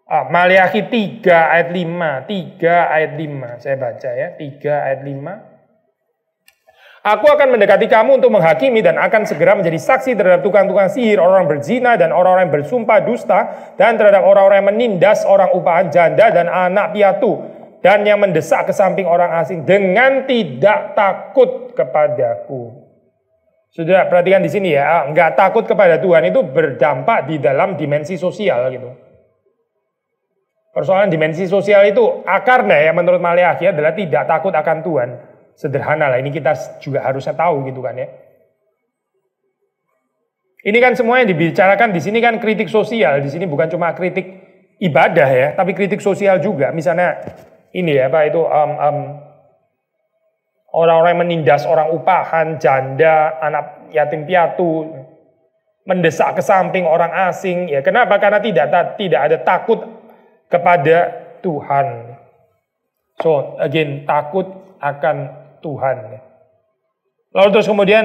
Maleakhi 3 ayat 5. 3 ayat 5 saya baca ya. 3 ayat 5. Aku akan mendekati kamu untuk menghakimi dan akan segera menjadi saksi terhadap tukang-tukang sihir, orang berzina dan orang-orang yang bersumpah dusta dan terhadap orang-orang yang menindas orang upahan janda dan anak piatu dan yang mendesak ke samping orang asing dengan tidak takut kepadaku. Sudah perhatikan di sini ya, nggak takut kepada Tuhan itu berdampak di dalam dimensi sosial gitu. Persoalan dimensi sosial itu akarnya ya menurut Maleakhi adalah tidak takut akan Tuhan. Sederhana lah, ini kita juga harusnya tahu gitu kan ya. Ini kan semua yang dibicarakan di sini kan kritik sosial, di sini bukan cuma kritik ibadah ya, tapi kritik sosial juga. Misalnya ini ya Pak itu orang-orang yang menindas orang upahan, janda, anak yatim piatu, mendesak ke samping orang asing. Ya kenapa? Karena tidak ada takut kepada Tuhan. So again takut akan Tuhan. Lalu terus kemudian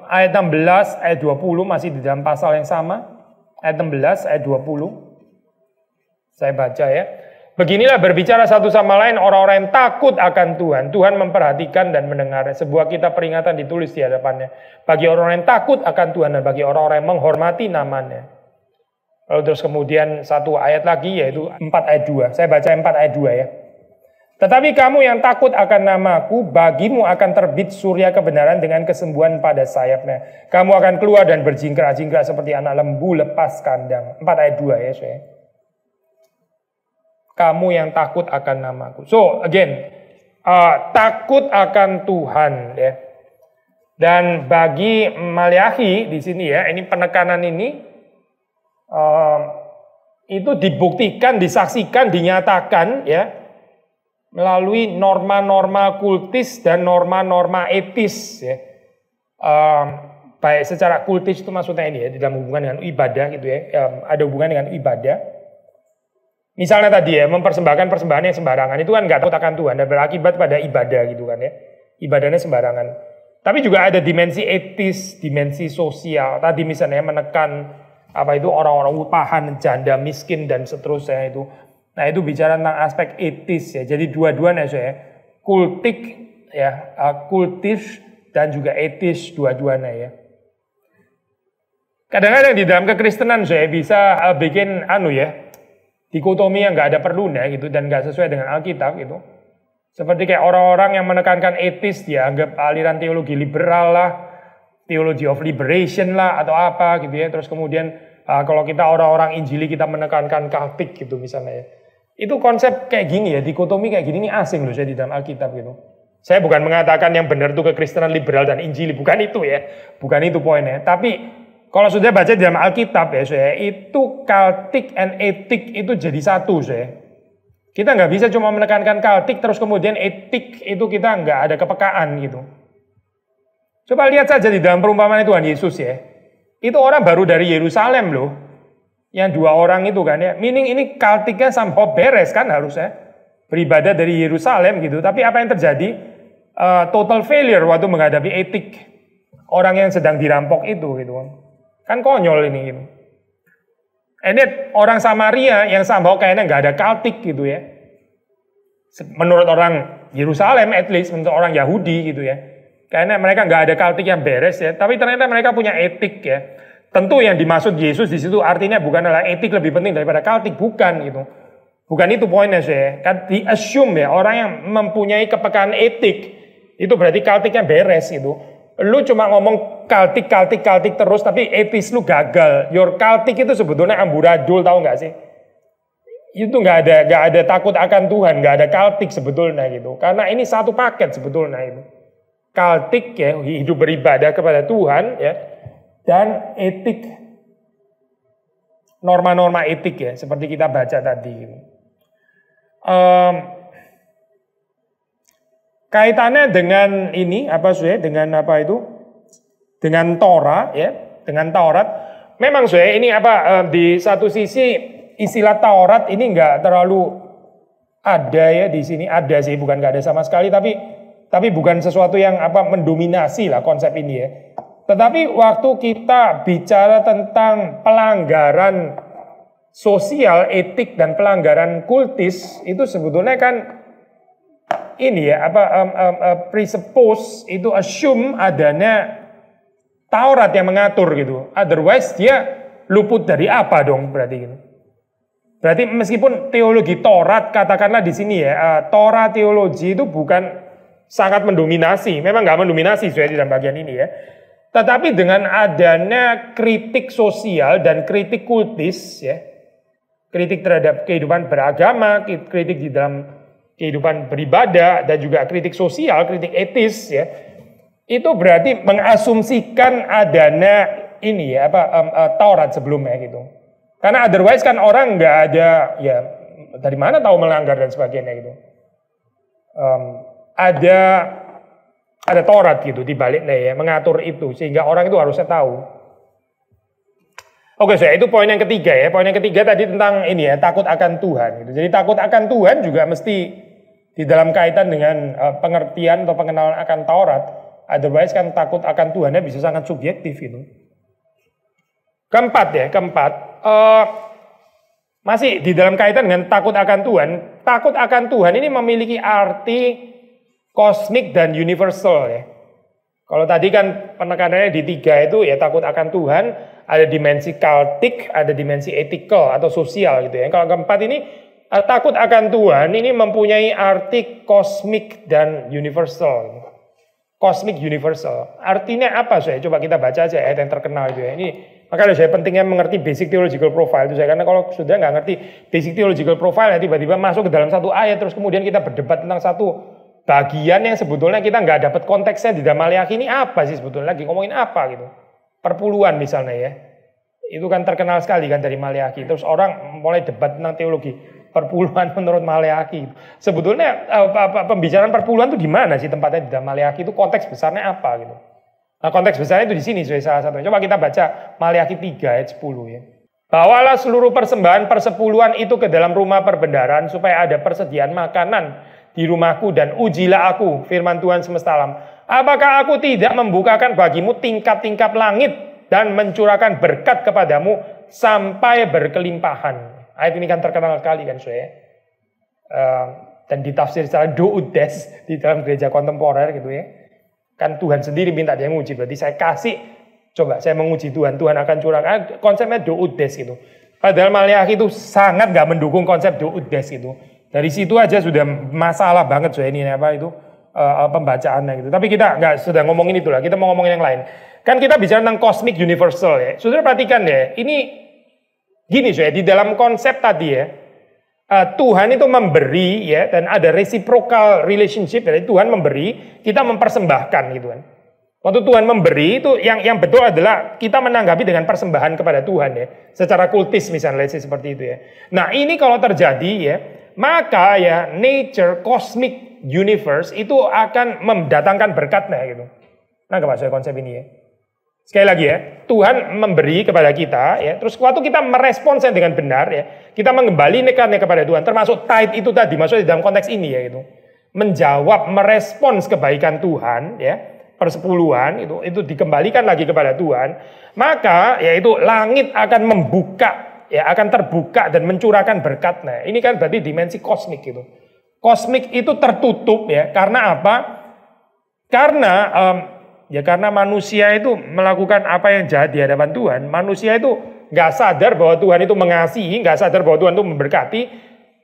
ayat 16, ayat 20 masih di dalam pasal yang sama. Ayat 16, ayat 20. Saya baca ya. Beginilah berbicara satu sama lain orang-orang yang takut akan Tuhan. Tuhan memperhatikan dan mendengar. Sebuah kitab peringatan ditulis di hadapannya. Bagi orang-orang yang takut akan Tuhan dan bagi orang-orang yang menghormati namanya. Lalu terus kemudian satu ayat lagi yaitu 4 ayat 2. Saya baca 4 ayat 2 ya. Tetapi kamu yang takut akan namaku, bagimu akan terbit surya kebenaran dengan kesembuhan pada sayapnya. Kamu akan keluar dan berjingkrak-jingkrak seperti anak lembu lepas kandang. 4 ayat 2 ya saya. Kamu yang takut akan namaku. So again, takut akan Tuhan ya. Dan bagi Maleakhi di sini ya, ini penekanan ini itu dibuktikan, disaksikan, dinyatakan ya melalui norma-norma kultis dan norma-norma etis ya. Baik secara kultis itu maksudnya ini ya, dalam hubungan dengan ibadah gitu ya, ada hubungan dengan ibadah. Misalnya tadi ya, mempersembahkan persembahan yang sembarangan itu kan nggak takut akan Tuhan dan berakibat pada ibadah gitu kan ya. Ibadahnya sembarangan. Tapi juga ada dimensi etis, dimensi sosial. Tadi misalnya menekan apa itu orang-orang upahan, janda, miskin dan seterusnya itu. Nah itu bicara tentang aspek etis ya. Jadi dua-duanya saya kultik ya, kultis dan juga etis dua-duanya ya. Kadang-kadang di dalam kekristenan saya bisa bikin dikotomi yang nggak ada perlunya gitu dan nggak sesuai dengan Alkitab gitu. Seperti kayak orang-orang yang menekankan etis dianggap aliran teologi liberal lah, theology of liberation lah atau apa gitu ya. Terus kemudian kalau kita orang-orang Injili kita menekankan Kaltik gitu misalnya ya. Itu konsep kayak gini ya, dikotomi kayak gini ini asing loh saya di dalam Alkitab gitu. Saya bukan mengatakan yang benar itu kekristenan liberal dan Injili, bukan itu ya. Bukan itu poinnya, tapi kalau sudah baca di dalam Alkitab ya saya, itu Kaltik and etik itu jadi satu saya. Kita nggak bisa cuma menekankan Kaltik terus kemudian etik itu kita nggak ada kepekaan gitu. Coba lihat saja di dalam perumpamaan Tuhan Yesus ya. Itu orang baru dari Yerusalem loh. Yang 2 orang itu kan ya. Meaning ini Kaltiknya somehow beres kan harusnya. Beribadah dari Yerusalem gitu. Tapi apa yang terjadi? Total failure waktu menghadapi etik orang yang sedang dirampok itu gitu kan. Kan konyol ini gitu. Ini orang Samaria yang somehow kayaknya nggak ada Kaltik gitu ya. Menurut orang Yerusalem at least, menurut orang Yahudi gitu ya. Kayaknya mereka nggak ada Kaltik yang beres ya. Tapi ternyata mereka punya etik ya. Tentu yang dimaksud Yesus di situ artinya bukan adalah etik lebih penting daripada Kaltik, bukan gitu. Bukan itu poinnya saya. Kan di-assume ya orang yang mempunyai kepekaan etik itu berarti Kaltiknya beres gitu. Lu cuma ngomong Kaltik terus tapi etis lu gagal. Your Kaltik itu sebetulnya amburadul, tahu nggak sih? Itu nggak ada takut akan Tuhan, nggak ada Kaltik sebetulnya gitu. Karena ini satu paket sebetulnya itu. Kaltik ya hidup beribadah kepada Tuhan ya, dan etik, norma-norma etik ya seperti kita baca tadi. Kaitannya dengan ini apa sih? Dengan apa itu? Dengan Torah ya, dengan Taurat. Memang saya ini di satu sisi istilah Taurat ini nggak terlalu ada ya di sini, ada sih, bukan nggak ada sama sekali, tapi bukan sesuatu yang mendominasi lah konsep ini ya. Tetapi waktu kita bicara tentang pelanggaran sosial, etik dan pelanggaran kultis itu sebetulnya kan ini ya presuppose itu assume adanya Taurat yang mengatur gitu. Otherwise dia luput dari apa dong berarti gitu. Berarti meskipun teologi Taurat katakanlah di sini ya, Torah teologi itu bukan sangat mendominasi, memang nggak mendominasi sesuai di dalam bagian ini ya. Tetapi dengan adanya kritik sosial dan kritik kultis ya, kritik terhadap kehidupan beragama, kritik di dalam kehidupan beribadah dan juga kritik sosial, kritik etis ya. Itu berarti mengasumsikan adanya ini ya Taurat sebelumnya gitu. Karena otherwise kan orang nggak ada ya dari mana tahu melanggar dan sebagainya gitu. Ada Taurat gitu di baliknya ya mengatur itu sehingga orang itu harusnya tahu. Oke, itu poin yang ketiga ya. Poin yang ketiga tadi tentang ini ya takut akan Tuhan gitu. Jadi takut akan Tuhan juga mesti Di dalam kaitan dengan pengertian atau pengenalan akan Taurat, otherwise kan takut akan Tuhannya bisa sangat subjektif itu. Keempat, masih di dalam kaitan dengan takut akan Tuhan. Takut akan Tuhan ini memiliki arti kosmik dan universal ya. Kalau tadi kan penekanannya di 3 itu ya takut akan Tuhan, ada dimensi cultic, ada dimensi ethical atau sosial gitu ya. Kalau keempat ini takut akan Tuhan ini mempunyai arti kosmik dan universal. Kosmik universal. Artinya apa saya? Coba kita baca aja ayat yang terkenal itu ya. Ini makanya saya pentingnya mengerti basic theological profile itu saya, karena kalau sudah nggak ngerti basic theological profile ya tiba-tiba masuk ke dalam satu ayat terus kemudian kita berdebat tentang satu bagian yang sebetulnya kita nggak dapat konteksnya di dalam Maleakhi ini apa sih sebetulnya lagi ngomongin apa gitu. Perpuluhan misalnya ya. Itu kan terkenal sekali kan dari Maleakhi. Terus orang mulai debat tentang teologi perpuluhan menurut Maleakhi. Sebetulnya pembicaraan perpuluhan itu di mana sih tempatnya di dalam Maleakhi itu, konteks besarnya apa gitu. Nah, konteks besarnya itu di sini salah satunya. Coba kita baca Maleakhi 3 ayat 10 ya. Bawalah seluruh persembahan persepuluhan itu ke dalam rumah perbendaharaan supaya ada persediaan makanan di rumahku dan ujilah aku, firman Tuhan semesta alam. Apakah aku tidak membukakan bagimu tingkap-tingkap langit dan mencurahkan berkat kepadamu sampai berkelimpahan. Ayat ini kan terkenal sekali kan saya. Dan ditafsir secara doudes di dalam gereja kontemporer gitu ya. Kan Tuhan sendiri minta dia nguji, berarti saya kasih, coba saya menguji Tuhan, Tuhan akan curahkan, konsepnya doudes gitu. Padahal Maleakhi itu sangat gak mendukung konsep doudes gitu. Dari situ aja sudah masalah banget so ini apa itu pembacaannya gitu. Tapi kita nggak sudah ngomongin itulah, kita mau ngomongin yang lain. Kan kita bicara tentang cosmic universal ya. Saudara perhatikan ya, ini gini so ya, di dalam konsep tadi ya, Tuhan itu memberi ya, dan ada reciprocal relationship dari Tuhan memberi, kita mempersembahkan gitu kan. Waktu Tuhan memberi itu yang betul adalah kita menanggapi dengan persembahan kepada Tuhan ya, secara kultis misalnya seperti itu ya. Nah ini kalau terjadi ya, maka ya nature cosmic universe itu akan mendatangkan berkatnya gitu. Nah maksudnya konsep ini ya. Sekali lagi ya, Tuhan memberi kepada kita ya, terus waktu kita meresponsnya dengan benar ya, kita mengembalikannya kepada Tuhan, termasuk tithe itu tadi, maksudnya dalam konteks ini ya itu, menjawab, merespons kebaikan Tuhan ya, persepuluhan itu dikembalikan lagi kepada Tuhan, maka yaitu langit akan membuka ya, akan terbuka dan mencurahkan berkatnya. Ini kan berarti dimensi kosmik gitu. Kosmik itu tertutup ya, karena apa? Karena manusia itu melakukan apa yang jahat di hadapan Tuhan. Manusia itu nggak sadar bahwa Tuhan itu mengasihi, nggak sadar bahwa Tuhan itu memberkati,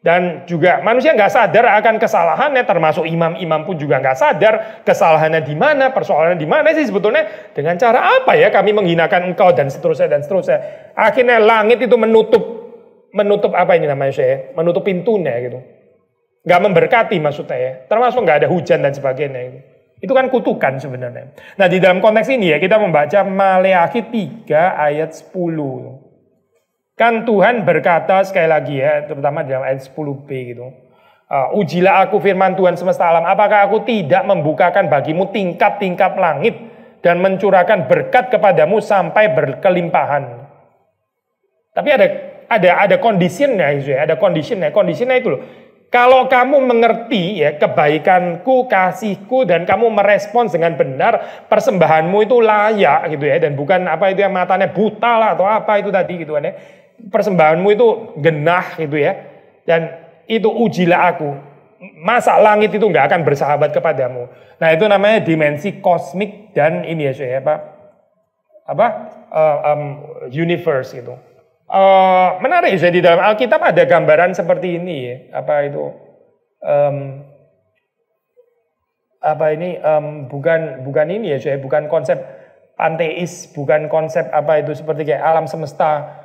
dan juga manusia nggak sadar akan kesalahannya. Termasuk imam-imam pun juga nggak sadar kesalahannya di mana, persoalannya di mana sih sebetulnya. Dengan cara apa ya kami menghinakan engkau dan seterusnya dan seterusnya. Akhirnya langit itu menutup apa ini namanya saya, menutup pintunya gitu. Nggak memberkati maksudnya ya. Termasuk nggak ada hujan dan sebagainya gitu. Itu kan kutukan sebenarnya. Nah di dalam konteks ini ya kita membaca Maleakhi 3 ayat 10. Kan Tuhan berkata sekali lagi ya, terutama dalam ayat 10b gitu. Ujilah aku firman Tuhan semesta alam, apakah aku tidak membukakan bagimu tingkap-tingkap langit dan mencurahkan berkat kepadamu sampai berkelimpahan. Tapi ada conditionnya, ada conditionnya. Conditionnya itu loh. Kalau kamu mengerti ya kebaikanku, kasihku, dan kamu merespons dengan benar, persembahanmu itu layak gitu ya, dan bukan apa itu yang matanya buta lah atau apa itu tadi gitu kan ya. Persembahanmu itu genah gitu ya, dan itu ujilah aku. Masa langit itu nggak akan bersahabat kepadamu. Nah itu namanya dimensi kosmik dan ini ya saya universe gitu. Menarik ya, di dalam Alkitab ada gambaran seperti ini ya. Bukan ini ya saya, bukan konsep panteis, bukan konsep apa itu seperti kayak alam semesta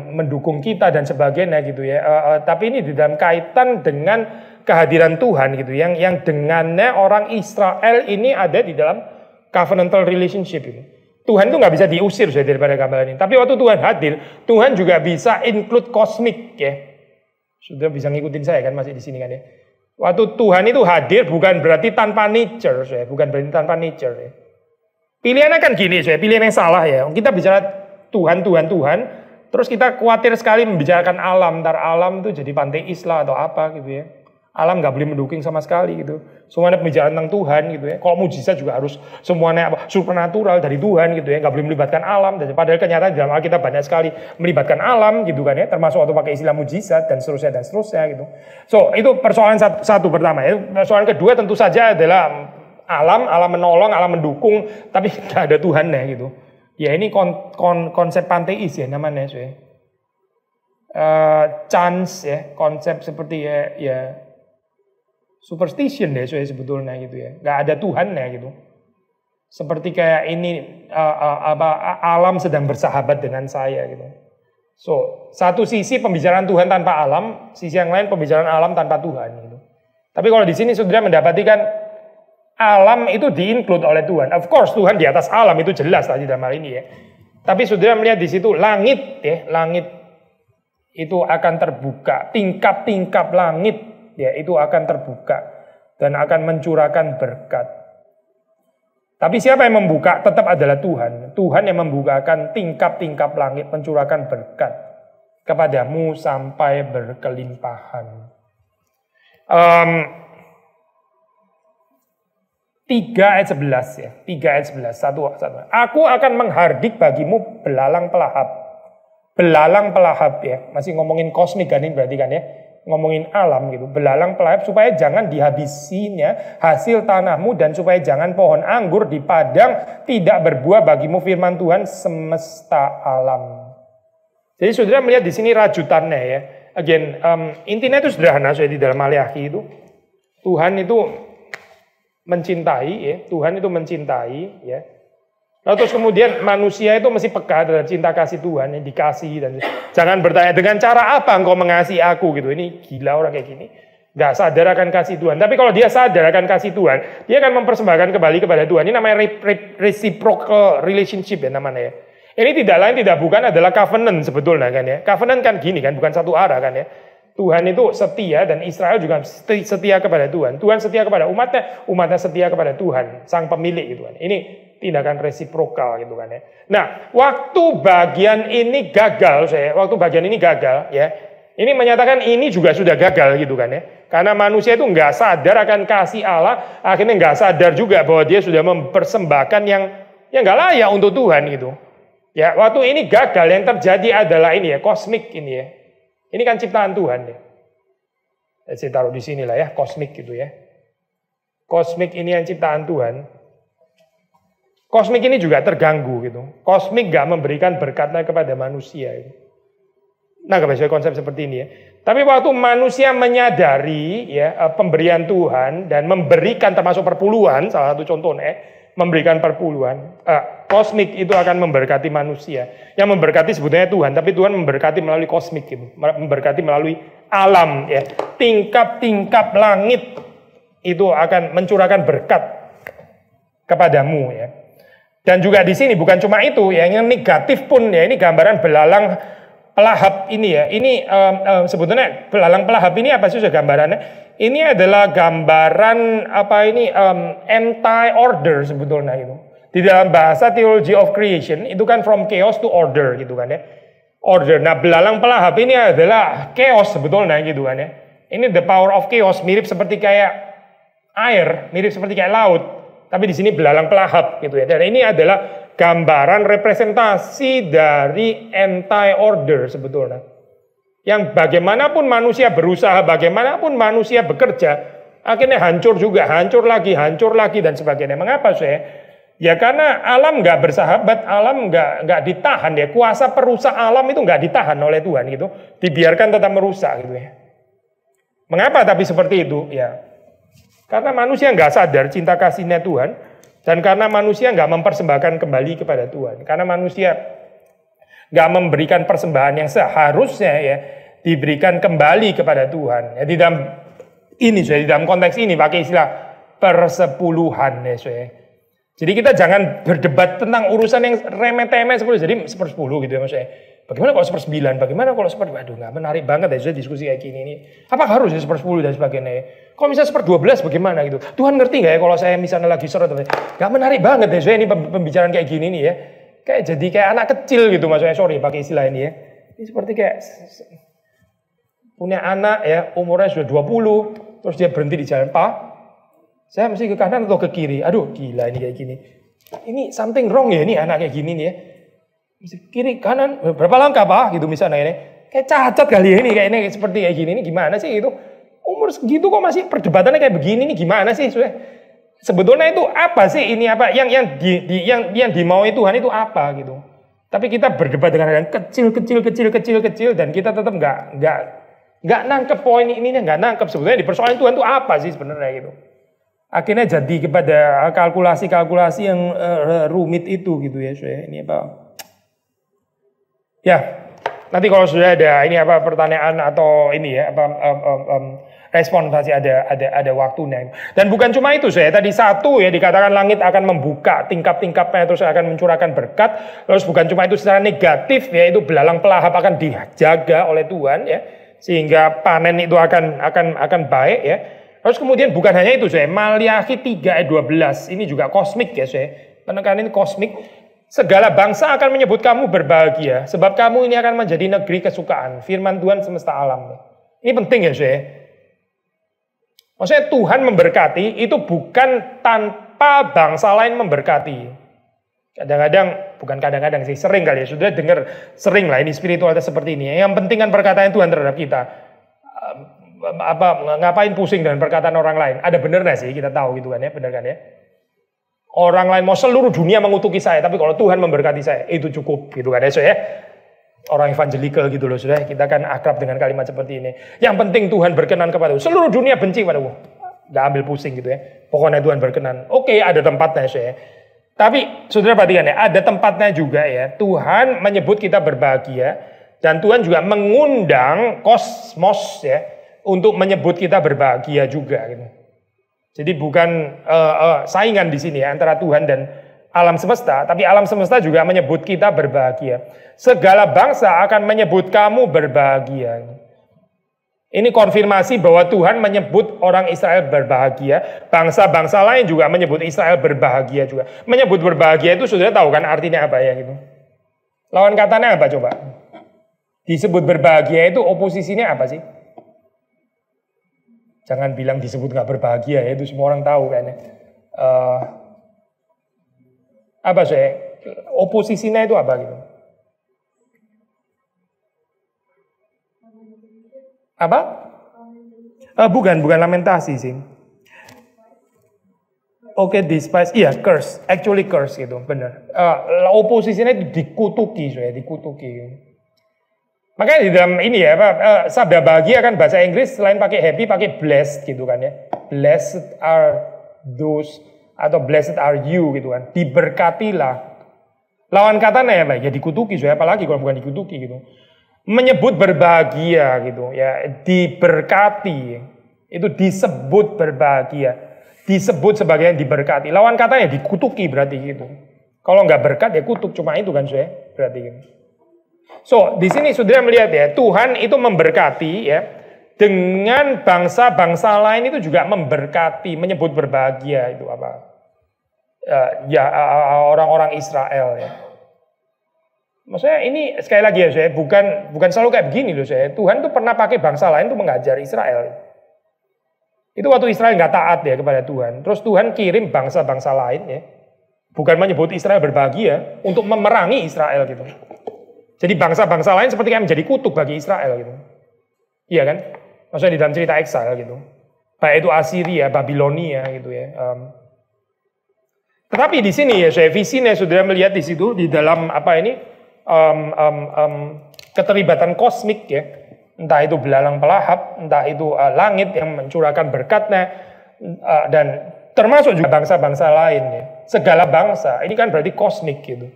mendukung kita dan sebagainya gitu ya. Tapi ini di dalam kaitan dengan kehadiran Tuhan gitu, yang dengannya orang Israel ini ada di dalam covenantal relationship itu. Tuhan itu nggak bisa diusir daripada gambaran ini. Tapi waktu Tuhan hadir, Tuhan juga bisa include kosmik ya. Sudah bisa ngikutin saya kan masih di sini kan ya. Waktu Tuhan itu hadir bukan berarti tanpa nature, bukan berarti tanpa nature. Ya. Pilihannya kan gini, pilihan yang salah ya. Kita bicara Tuhan, terus kita khawatir sekali membicarakan alam, ntar alam itu jadi panteis lah atau apa gitu ya. Alam nggak boleh mendukung sama sekali gitu. Semuanya pembicaraan tentang Tuhan gitu ya. Kalau mujizat juga harus semuanya supernatural dari Tuhan gitu ya. Nggak boleh melibatkan alam. Dan padahal kenyataan dalam Alkitab banyak sekali melibatkan alam gitu kan ya. Termasuk waktu pakai istilah mujizat dan seterusnya gitu. So itu persoalan satu pertama ya. Persoalan kedua tentu saja adalah alam menolong, alam mendukung, tapi nggak ada Tuhannya gitu. Ya ini konsep panteis ya namanya so ya. Chance ya, konsep seperti ya superstition deh soalnya sebetulnya gitu ya, nggak ada Tuhannya gitu. Seperti kayak ini alam sedang bersahabat dengan saya gitu. So satu sisi pembicaraan Tuhan tanpa alam, sisi yang lain pembicaraan alam tanpa Tuhan gitu. Tapi kalau di sini saudara mendapati kan alam itu di-include oleh Tuhan. Of course Tuhan di atas alam itu jelas tadi dalam hal ini ya. Tapi saudara melihat di situ langit ya, langit itu akan terbuka, tingkap-tingkap langit ya itu akan terbuka dan akan mencurahkan berkat. Tapi siapa yang membuka tetap adalah Tuhan. Tuhan yang membukakan tingkap-tingkap langit, mencurahkan berkat kepadamu sampai berkelimpahan. 3 ayat 11 ya, 3 ayat 11, satu. Aku akan menghardik bagimu belalang pelahap. Belalang pelahap ya, masih ngomongin kosmik kan ini berarti kan ya. Ngomongin alam gitu, belalang pelahap supaya jangan dihabisinya hasil tanahmu dan supaya jangan pohon anggur di padang tidak berbuah bagimu firman Tuhan semesta alam. Jadi saudara melihat di sini rajutannya ya. Again, intinya itu sederhana di dalam Maleakhi itu. Tuhan itu mencintai ya, Tuhan itu mencintai ya. Lalu terus kemudian manusia itu mesti peka terhadap cinta kasih Tuhan yang dikasih dan jangan bertanya dengan cara apa engkau mengasihi aku gitu. Ini gila orang kayak gini. Gak sadar akan kasih Tuhan. Tapi kalau dia sadar akan kasih Tuhan, dia akan mempersembahkan kembali kepada Tuhan. Ini namanya reciprocal relationship ya namanya ya. Ini tidak lain tidak bukan adalah covenant sebetulnya kan ya. Covenant kan gini kan, bukan satu arah kan ya. Tuhan itu setia dan Israel juga setia kepada Tuhan. Tuhan setia kepada umatnya, umatnya setia kepada Tuhan, sang pemilik gitu kan. Ini tindakan resiprokal gitu kan ya. Nah, waktu bagian ini gagal, ya. Ini menyatakan ini juga sudah gagal gitu kan ya. Karena manusia itu nggak sadar akan kasih Allah, akhirnya nggak sadar juga bahwa dia sudah mempersembahkan yang nggak layak untuk Tuhan gitu. Ya, waktu ini gagal yang terjadi adalah ini ya, kosmik ini ya. Ini kan ciptaan Tuhan ya. Saya taruh di sini lah ya, kosmik gitu ya. Kosmik ini yang ciptaan Tuhan. Kosmik ini juga terganggu gitu. Kosmik gak memberikan berkatnya kepada manusia. Nah, kebiasaan konsep seperti ini ya. Tapi waktu manusia menyadari ya pemberian Tuhan dan memberikan termasuk perpuluhan, salah satu contohnya, memberikan perpuluhan, kosmik itu akan memberkati manusia. Yang memberkati sebetulnya Tuhan, tapi Tuhan memberkati melalui kosmik gitu, memberkati melalui alam ya. Tingkap-tingkap langit itu akan mencurahkan berkat kepadamu ya. Dan juga di sini bukan cuma itu ya, yang negatif pun ya, ini gambaran belalang pelahap ini ya. Ini sebetulnya belalang pelahap ini apa sih gambarannya? Ini adalah gambaran anti-order sebetulnya itu. Di dalam bahasa theology of creation itu kan from chaos to order gitu kan ya. Order. Nah, belalang pelahap ini adalah chaos sebetulnya gitu kan ya. Ini the power of chaos, mirip seperti kayak air, mirip seperti kayak laut. Tapi di sini belalang pelahap gitu ya. Dan ini adalah gambaran representasi dari anti-order sebetulnya. Yang bagaimanapun manusia berusaha, bagaimanapun manusia bekerja, akhirnya hancur juga, hancur lagi dan sebagainya. Mengapa saya? Ya karena alam nggak bersahabat, alam nggak ditahan ya. Kuasa perusak alam itu nggak ditahan oleh Tuhan gitu, dibiarkan tetap merusak gitu ya. Mengapa tapi seperti itu? Ya, karena manusia nggak sadar cinta kasihnya Tuhan, dan karena manusia nggak mempersembahkan kembali kepada Tuhan, karena manusia nggak memberikan persembahan yang seharusnya ya diberikan kembali kepada Tuhan. Ya, di dalam konteks ini pakai istilah persepuluhan ya, saya. Jadi kita jangan berdebat tentang urusan yang remeh-temeh jadi 1/10 gitu ya maksudnya. Bagaimana kalau 1/9? Bagaimana kalau 1/10? Waduh, nggak menarik banget ya sudah diskusi kayak gini ini. Apa harus 1/10 dan sebagainya? Kalau misalnya 1/12 bagaimana gitu? Tuhan ngerti nggak ya kalau saya misalnya lagi seret? Nggak menarik banget ya saya ini pembicaraan kayak gini nih ya. Kayak jadi kayak anak kecil gitu maksudnya, sorry pakai istilah ini ya. Ini seperti kayak punya anak ya umurnya sudah 20, Terus dia berhenti di jalan, Pak, saya mesti ke kanan atau ke kiri? Aduh, gila ini kayak gini. Ini something wrong ya, ini anak kayak gini nih ya. Mesti kiri, kanan, berapa langkah Pak? Gitu misalnya ini. Kayak cacat kali ya ini, kayak ini seperti kayak gini. Ini gimana sih itu? Umur segitu kok masih perdebatannya kayak begini, ini gimana sih? Sebetulnya itu apa sih ini apa? Yang dimau Tuhan itu apa gitu? Tapi kita berdebat dengan hal yang kecil dan kita tetap nggak nangkep poin ini, nggak nangkep sebetulnya di persoalan Tuhan itu apa sih sebenarnya gitu. Akhirnya jadi kepada kalkulasi-kalkulasi yang rumit itu gitu ya. Ini apa? Ya, nanti kalau sudah ada ini apa pertanyaan atau ini ya apa respon pasti ada waktunya. Dan bukan cuma itu saya tadi satu ya dikatakan langit akan membuka tingkap-tingkapnya terus akan mencurahkan berkat. Terus bukan cuma itu secara negatif ya itu belalang pelahap akan dijaga oleh Tuhan ya sehingga panen itu akan baik ya. Terus kemudian bukan hanya itu saya Maliaki 3 ayat 12 ini juga kosmik ya saya penekanan ini kosmik. Segala bangsa akan menyebut kamu berbahagia sebab kamu ini akan menjadi negeri kesukaan firman Tuhan semesta alam. Ini penting ya saya. Maksudnya Tuhan memberkati itu bukan tanpa bangsa lain memberkati. Kadang-kadang, bukan kadang-kadang sih, sering kali ya. Sudah dengar sering lah ini spiritualitas seperti ini. Yang penting kan perkataan Tuhan terhadap kita. Ngapain pusing dengan perkataan orang lain? Ada benernya sih, kita tahu gitu kan ya, bener kan ya. Orang lain mau seluruh dunia mengutuki saya, tapi kalau Tuhan memberkati saya, itu cukup gitu kan ya. So, ya. Orang evangelical gitu loh, sudah kita kan akrab dengan kalimat seperti ini. Yang penting Tuhan berkenan kepadaku. Seluruh dunia benci padaku. Gak ambil pusing gitu ya. Pokoknya Tuhan berkenan. Oke, ada tempatnya saya. Tapi saudara perhatikan ya, ada tempatnya juga ya. Tuhan menyebut kita berbahagia dan Tuhan juga mengundang kosmos ya untuk menyebut kita berbahagia juga gitu. Jadi bukan saingan di sini ya antara Tuhan dan alam semesta, tapi alam semesta juga menyebut kita berbahagia. Segala bangsa akan menyebut kamu berbahagia. Ini konfirmasi bahwa Tuhan menyebut orang Israel berbahagia. Bangsa-bangsa lain juga menyebut Israel berbahagia juga. Menyebut berbahagia itu sudah tahu kan artinya apa ya gitu. Lawan katanya apa coba? Disebut berbahagia itu oposisinya apa sih? Jangan bilang disebut nggak berbahagia ya, itu semua orang tahu kan ya. Apa sih? Oposisinya itu apa gitu? Apa? Bukan lamentasi sih. Oke, despise, iya curse, actually curse gitu, benar. Oposisinya itu dikutuki, dikutuki. Makanya di dalam ini ya, sabda bahagia kan bahasa Inggris selain pakai happy, pakai blessed gitu kan ya. Blessed are those atau blessed are you gitu kan, diberkatilah. Lawan katanya ya, ya dikutuki, apalagi kalau bukan dikutuki gitu. Menyebut berbahagia gitu ya, diberkati, itu disebut berbahagia, disebut sebagai yang diberkati. Lawan katanya dikutuki berarti gitu. Kalau nggak berkat ya kutuk, cuma itu kan berarti gitu. So di sini saudara melihat ya, Tuhan itu memberkati ya. Dengan bangsa-bangsa lain itu juga memberkati, menyebut berbahagia itu apa? Orang-orang Israel ya. Maksudnya ini sekali lagi ya bukan selalu kayak begini loh Tuhan tuh pernah pakai bangsa lain tuh mengajar Israel. Itu waktu Israel nggak taat ya kepada Tuhan. Terus Tuhan kirim bangsa-bangsa lain ya. Bukan menyebut Israel berbahagia untuk memerangi Israel gitu. Jadi bangsa-bangsa lain seperti kayak menjadi kutuk bagi Israel gitu. Iya kan? Maksudnya di dalam cerita exile gitu. Baik itu Assyria, Babilonia gitu ya. Tetapi di sini ya visinya sudah melihat di situ di dalam apa ini keterlibatan kosmik ya. Entah itu belalang pelahap, entah itu langit yang mencurahkan berkatnya dan termasuk juga bangsa-bangsa lain ya. Segala bangsa, ini kan berarti kosmik gitu.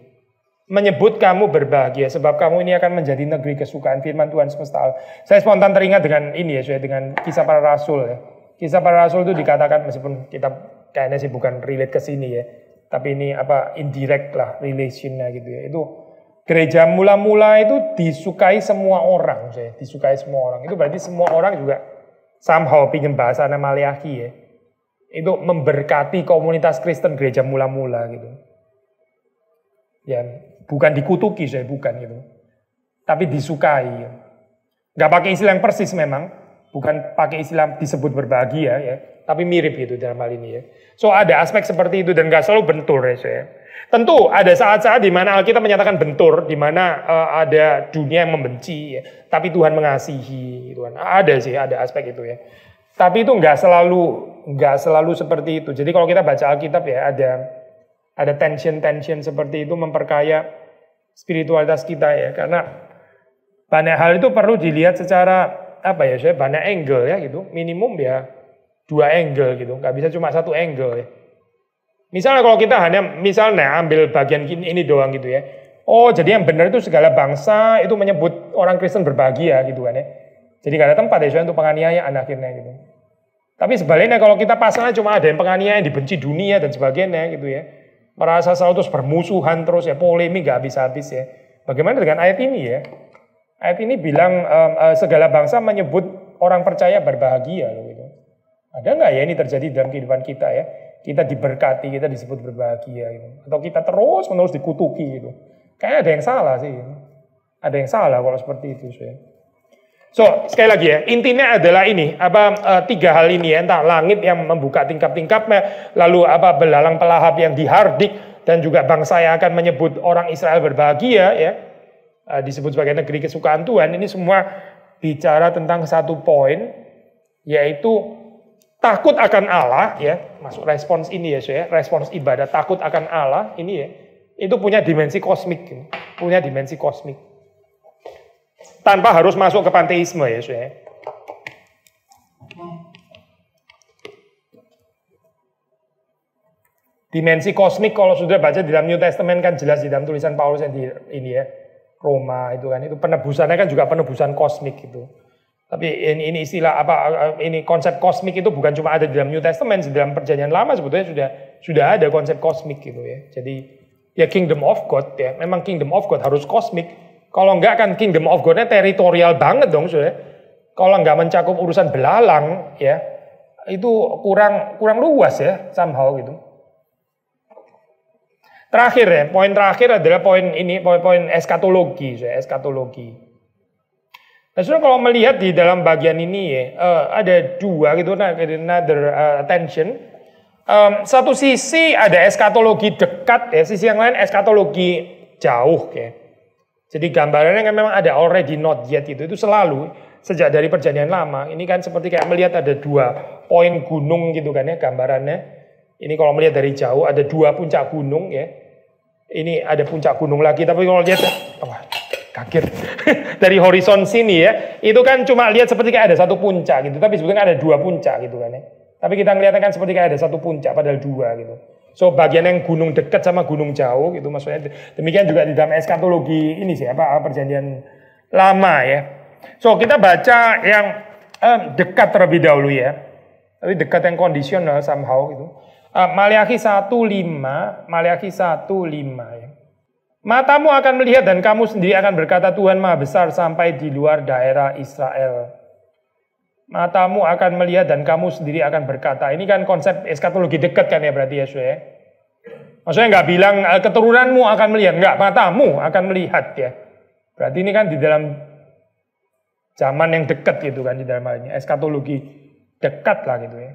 Menyebut kamu berbahagia sebab kamu ini akan menjadi negeri kesukaan firman Tuhan semesta alam. Saya spontan teringat dengan ini ya, dengan kisah para rasul ya. Kisah para rasul itu dikatakan meskipun kita kayaknya sih bukan relate ke sini ya, tapi ini apa indirect lah relationnya gitu ya. Itu gereja mula-mula itu disukai semua orang, disukai semua orang. Itu berarti semua orang juga somehow pinjam bahasa Maliaki ya. Itu memberkati komunitas Kristen gereja mula-mula gitu. Ya, bukan dikutuki bukan gitu. Tapi disukai. Gak pakai istilah yang persis memang, bukan pakai istilah disebut berbahagia ya, tapi mirip gitu dalam hal ini ya. So ada aspek seperti itu dan gak selalu bentur ya. Tentu ada saat-saat di mana Alkitab menyatakan bentur, di mana ada dunia yang membenci, ya. Tapi Tuhan mengasihi, Tuhan. Ada sih, ada aspek itu ya. Tapi itu nggak selalu seperti itu. Jadi kalau kita baca Alkitab ya ada tension seperti itu memperkaya spiritualitas kita ya. Karena banyak hal itu perlu dilihat secara banyak angle ya gitu. Minimum ya 2 angle gitu, nggak bisa cuma 1 angle ya. Misalnya kalau kita hanya ambil bagian ini doang gitu ya. Oh jadi yang benar itu segala bangsa itu menyebut orang Kristen berbahagia gitu kan ya. Jadi gak ada tempat ya untuk penganiayaan akhirnya gitu. Tapi sebaliknya kalau kita pasangnya cuma ada yang penganiayaan, dibenci dunia dan sebagainya gitu ya. Merasa selalu terus bermusuhan terus ya, polemik gak habis-habis ya. Bagaimana dengan ayat ini ya? Ayat ini bilang segala bangsa menyebut orang percaya berbahagia loh gitu. Ada nggak ya ini terjadi dalam kehidupan kita ya? Kita diberkati, kita disebut berbahagia gitu. Atau kita terus-menerus dikutuki gitu. Kayaknya ada yang salah sih. Ada yang salah kalau seperti itu sih. So, sekali lagi ya, intinya adalah ini, 3 hal ini ya, entah langit yang membuka tingkap-tingkapnya, lalu belalang pelahap yang dihardik, dan juga bangsa yang akan menyebut orang Israel berbahagia ya, disebut sebagai negeri kesukaan Tuhan. Ini semua bicara tentang satu poin, yaitu takut akan Allah ya, masuk respons ini ya, respons ibadah takut akan Allah ini ya, itu punya dimensi kosmik, tanpa harus masuk ke panteisme ya, Dimensi kosmik kalau sudah baca di dalam New Testament kan jelas di dalam tulisan Paulus yang di ini ya, Roma itu kan, itu penebusannya kan juga penebusan kosmik gitu. Tapi ini istilah ini konsep kosmik itu bukan cuma ada di dalam New Testament, di dalam Perjanjian Lama sebetulnya sudah ada konsep kosmik gitu ya. Jadi ya Kingdom of God ya, memang Kingdom of God harus kosmik. Kalau enggak kan Kingdom of God-nya teritorial banget dong sudah. Kalau enggak mencakup urusan belalang ya, itu kurang luas ya somehow gitu. Terakhir ya, poin terakhir adalah poin eskatologi, eskatologi. Nah, saudara kalau melihat di dalam bagian ini ya, ada 2 gitu, another attention. Satu sisi ada eskatologi dekat ya, sisi yang lain eskatologi jauh ya. Jadi gambarannya kan memang ada already not yet itu selalu sejak dari Perjanjian Lama. Ini kan seperti kayak melihat ada 2 poin gunung gitu kan ya gambarannya. Ini kalau melihat dari jauh ada 2 puncak gunung ya. Ini ada puncak gunung lagi, tapi kalau lihat kaget dari horizon sini ya, itu kan cuma lihat seperti kayak ada 1 puncak gitu, tapi sebetulnya ada 2 puncak gitu kan ya. Tapi kita ngeliatnya kan seperti kayak ada 1 puncak padahal 2 gitu. So bagian yang gunung dekat sama gunung jauh gitu maksudnya. Demikian juga di dalam eskatologi ini sih Perjanjian Lama ya. So kita baca yang dekat terlebih dahulu ya. Tapi dekat yang kondisional somehow gitu. Maleakhi 1:5 ya. Matamu akan melihat dan kamu sendiri akan berkata Tuhan Maha Besar sampai di luar daerah Israel. Matamu akan melihat dan kamu sendiri akan berkata. Ini kan konsep eskatologi dekat kan ya berarti ya saudara. Maksudnya nggak bilang keturunanmu akan melihat, nggak, matamu akan melihat ya. Berarti ini kan di dalam zaman yang dekat gitu kan di dalam hal ini. Eskatologi dekat lah gitu ya.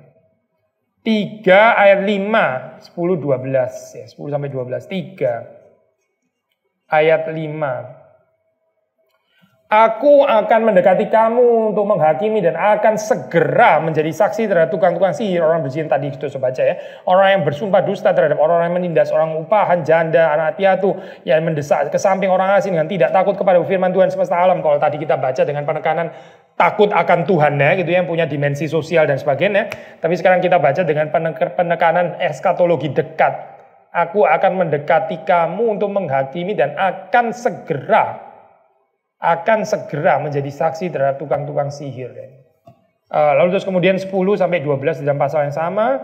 3 ayat 5, 10-12 ya, 10-12, 3 ayat 5. Aku akan mendekati kamu untuk menghakimi dan akan segera menjadi saksi terhadap tukang-tukang sihir, orang berjin tadi kita baca ya, orang yang bersumpah dusta terhadap orang yang menindas, orang upahan, janda, anak piatu yang mendesak ke samping orang asing dengan tidak takut kepada firman Tuhan semesta alam. Kalau tadi kita baca dengan penekanan takut akan Tuhan ya, gitu yang punya dimensi sosial dan sebagainya. Tapi sekarang kita baca dengan penekanan eskatologi dekat. Aku akan mendekati kamu untuk menghakimi dan akan segera menjadi saksi terhadap tukang-tukang sihir. Lalu terus kemudian 10-12 di dalam pasal yang sama.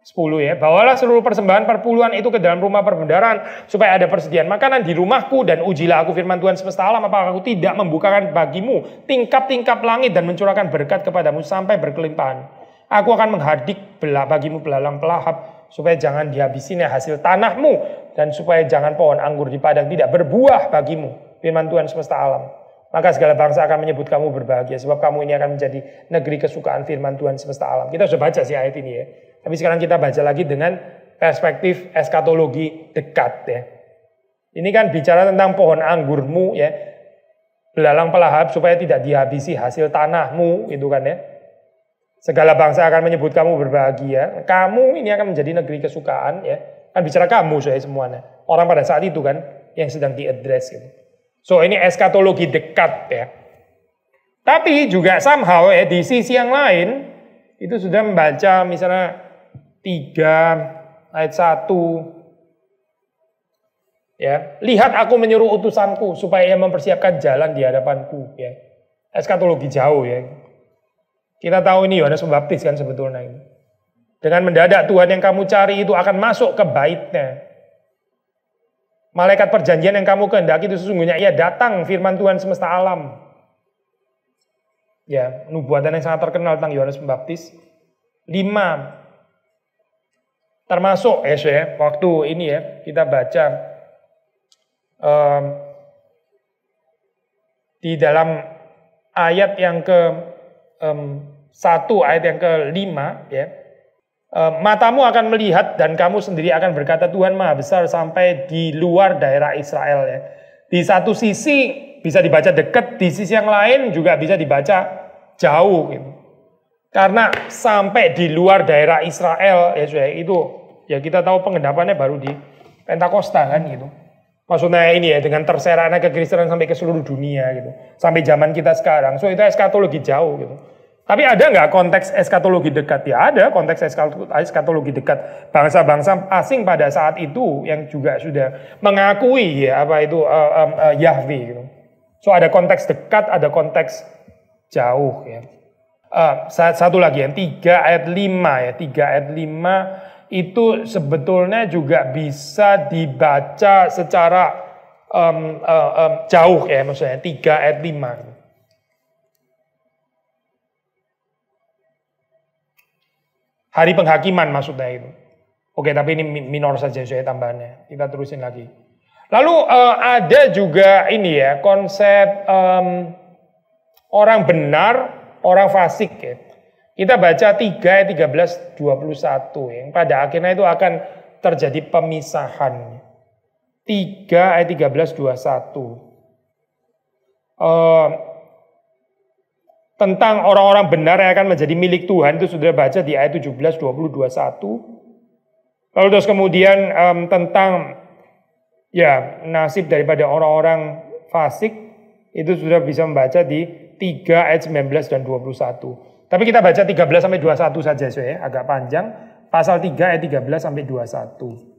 10 ya, bawalah seluruh persembahan perpuluhan itu ke dalam rumah perbendaharaan supaya ada persediaan makanan di rumahku dan ujilah aku firman Tuhan semesta alam apakah aku tidak membukakan bagimu tingkap-tingkap langit dan mencurahkan berkat kepadamu sampai berkelimpahan. Aku akan menghardik bagimu belalang pelahap supaya jangan dihabisinya hasil tanahmu dan supaya jangan pohon anggur di padang tidak berbuah bagimu. Firman Tuhan semesta alam. Maka segala bangsa akan menyebut kamu berbahagia, sebab kamu ini akan menjadi negeri kesukaan firman Tuhan semesta alam. Kita sudah baca sih ayat ini ya. Tapi sekarang kita baca lagi dengan perspektif eskatologi dekat ya. Ini kan bicara tentang pohon anggurmu ya. Belalang pelahap supaya tidak dihabisi hasil tanahmu, itu kan ya. Segala bangsa akan menyebut kamu berbahagia. Kamu ini akan menjadi negeri kesukaan ya. Kan bicara kamu saya semuanya. Orang pada saat itu kan yang sedang diadres gitu. So ini eskatologi dekat ya. Tapi juga somehow ya di sisi yang lain itu sudah membaca misalnya 3 ayat 1 ya. Lihat aku menyuruh utusanku supaya ia mempersiapkan jalan di hadapanku ya. Eskatologi jauh ya. Kita tahu ini Yohanes Pembaptis kan sebetulnya ini. Dengan mendadak Tuhan yang kamu cari itu akan masuk ke baitnya. Malaikat perjanjian yang kamu kehendaki itu sesungguhnya ia datang, firman Tuhan semesta alam. Ya, nubuatan yang sangat terkenal tentang Yohanes Pembaptis. 5. Termasuk ya, waktu ini ya, kita baca di dalam ayat yang ke 1, ayat yang ke-5 ya. Matamu akan melihat dan kamu sendiri akan berkata Tuhan Maha Besar sampai di luar daerah Israel ya. Di satu sisi bisa dibaca dekat, di sisi yang lain juga bisa dibaca jauh gitu. Karena sampai di luar daerah Israel ya itu ya kita tahu pengendapannya baru di Pentakosta kan gitu. Maksudnya ini ya dengan terseraknya kekristenan sampai ke seluruh dunia gitu. Sampai zaman kita sekarang. So itu eskatologi jauh gitu. Tapi ada nggak konteks eskatologi dekat? Ya ada konteks eskatologi dekat. Bangsa-bangsa asing pada saat itu yang juga sudah mengakui ya apa itu Yahweh gitu. So ada konteks dekat, ada konteks jauh ya. Satu lagi yang 3 ayat 5 ya. 3 ayat 5 itu sebetulnya juga bisa dibaca secara jauh ya maksudnya 3 ayat 5 gitu. Hari penghakiman maksudnya itu. Oke, tapi ini minor saja saya tambahannya. Kita terusin lagi. Lalu ada juga ini ya konsep orang benar, orang fasik ya. Kita baca 3 ayat 13 21 yang pada akhirnya itu akan terjadi pemisahan. 3 ayat 13 21. Tentang orang-orang benar yang akan menjadi milik Tuhan itu sudah baca di ayat 17, 20, 21. Lalu terus kemudian tentang ya nasib daripada orang-orang fasik itu sudah bisa membaca di 3 ayat 19 dan 21. Tapi kita baca 13 sampai 21 saja ya, agak panjang. Pasal 3 ayat 13 sampai 21.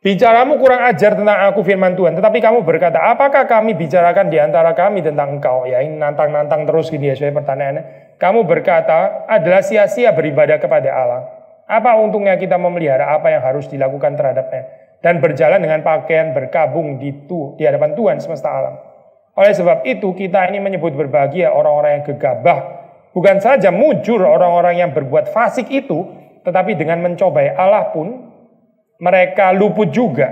Bicaramu kurang ajar tentang aku firman Tuhan, tetapi kamu berkata, apakah kami bicarakan di antara kami tentang engkau? Ya ini nantang-nantang terus gini ya, saya pertanyaannya. Kamu berkata, adalah sia-sia beribadah kepada Allah. Apa untungnya kita memelihara apa yang harus dilakukan terhadapnya? Dan berjalan dengan pakaian berkabung di hadapan Tuhan semesta alam. Oleh sebab itu, kita ini menyebut berbahagia orang-orang yang gegabah. Bukan saja mujur orang-orang yang berbuat fasik itu, tetapi dengan mencobai Allah pun, mereka luput juga.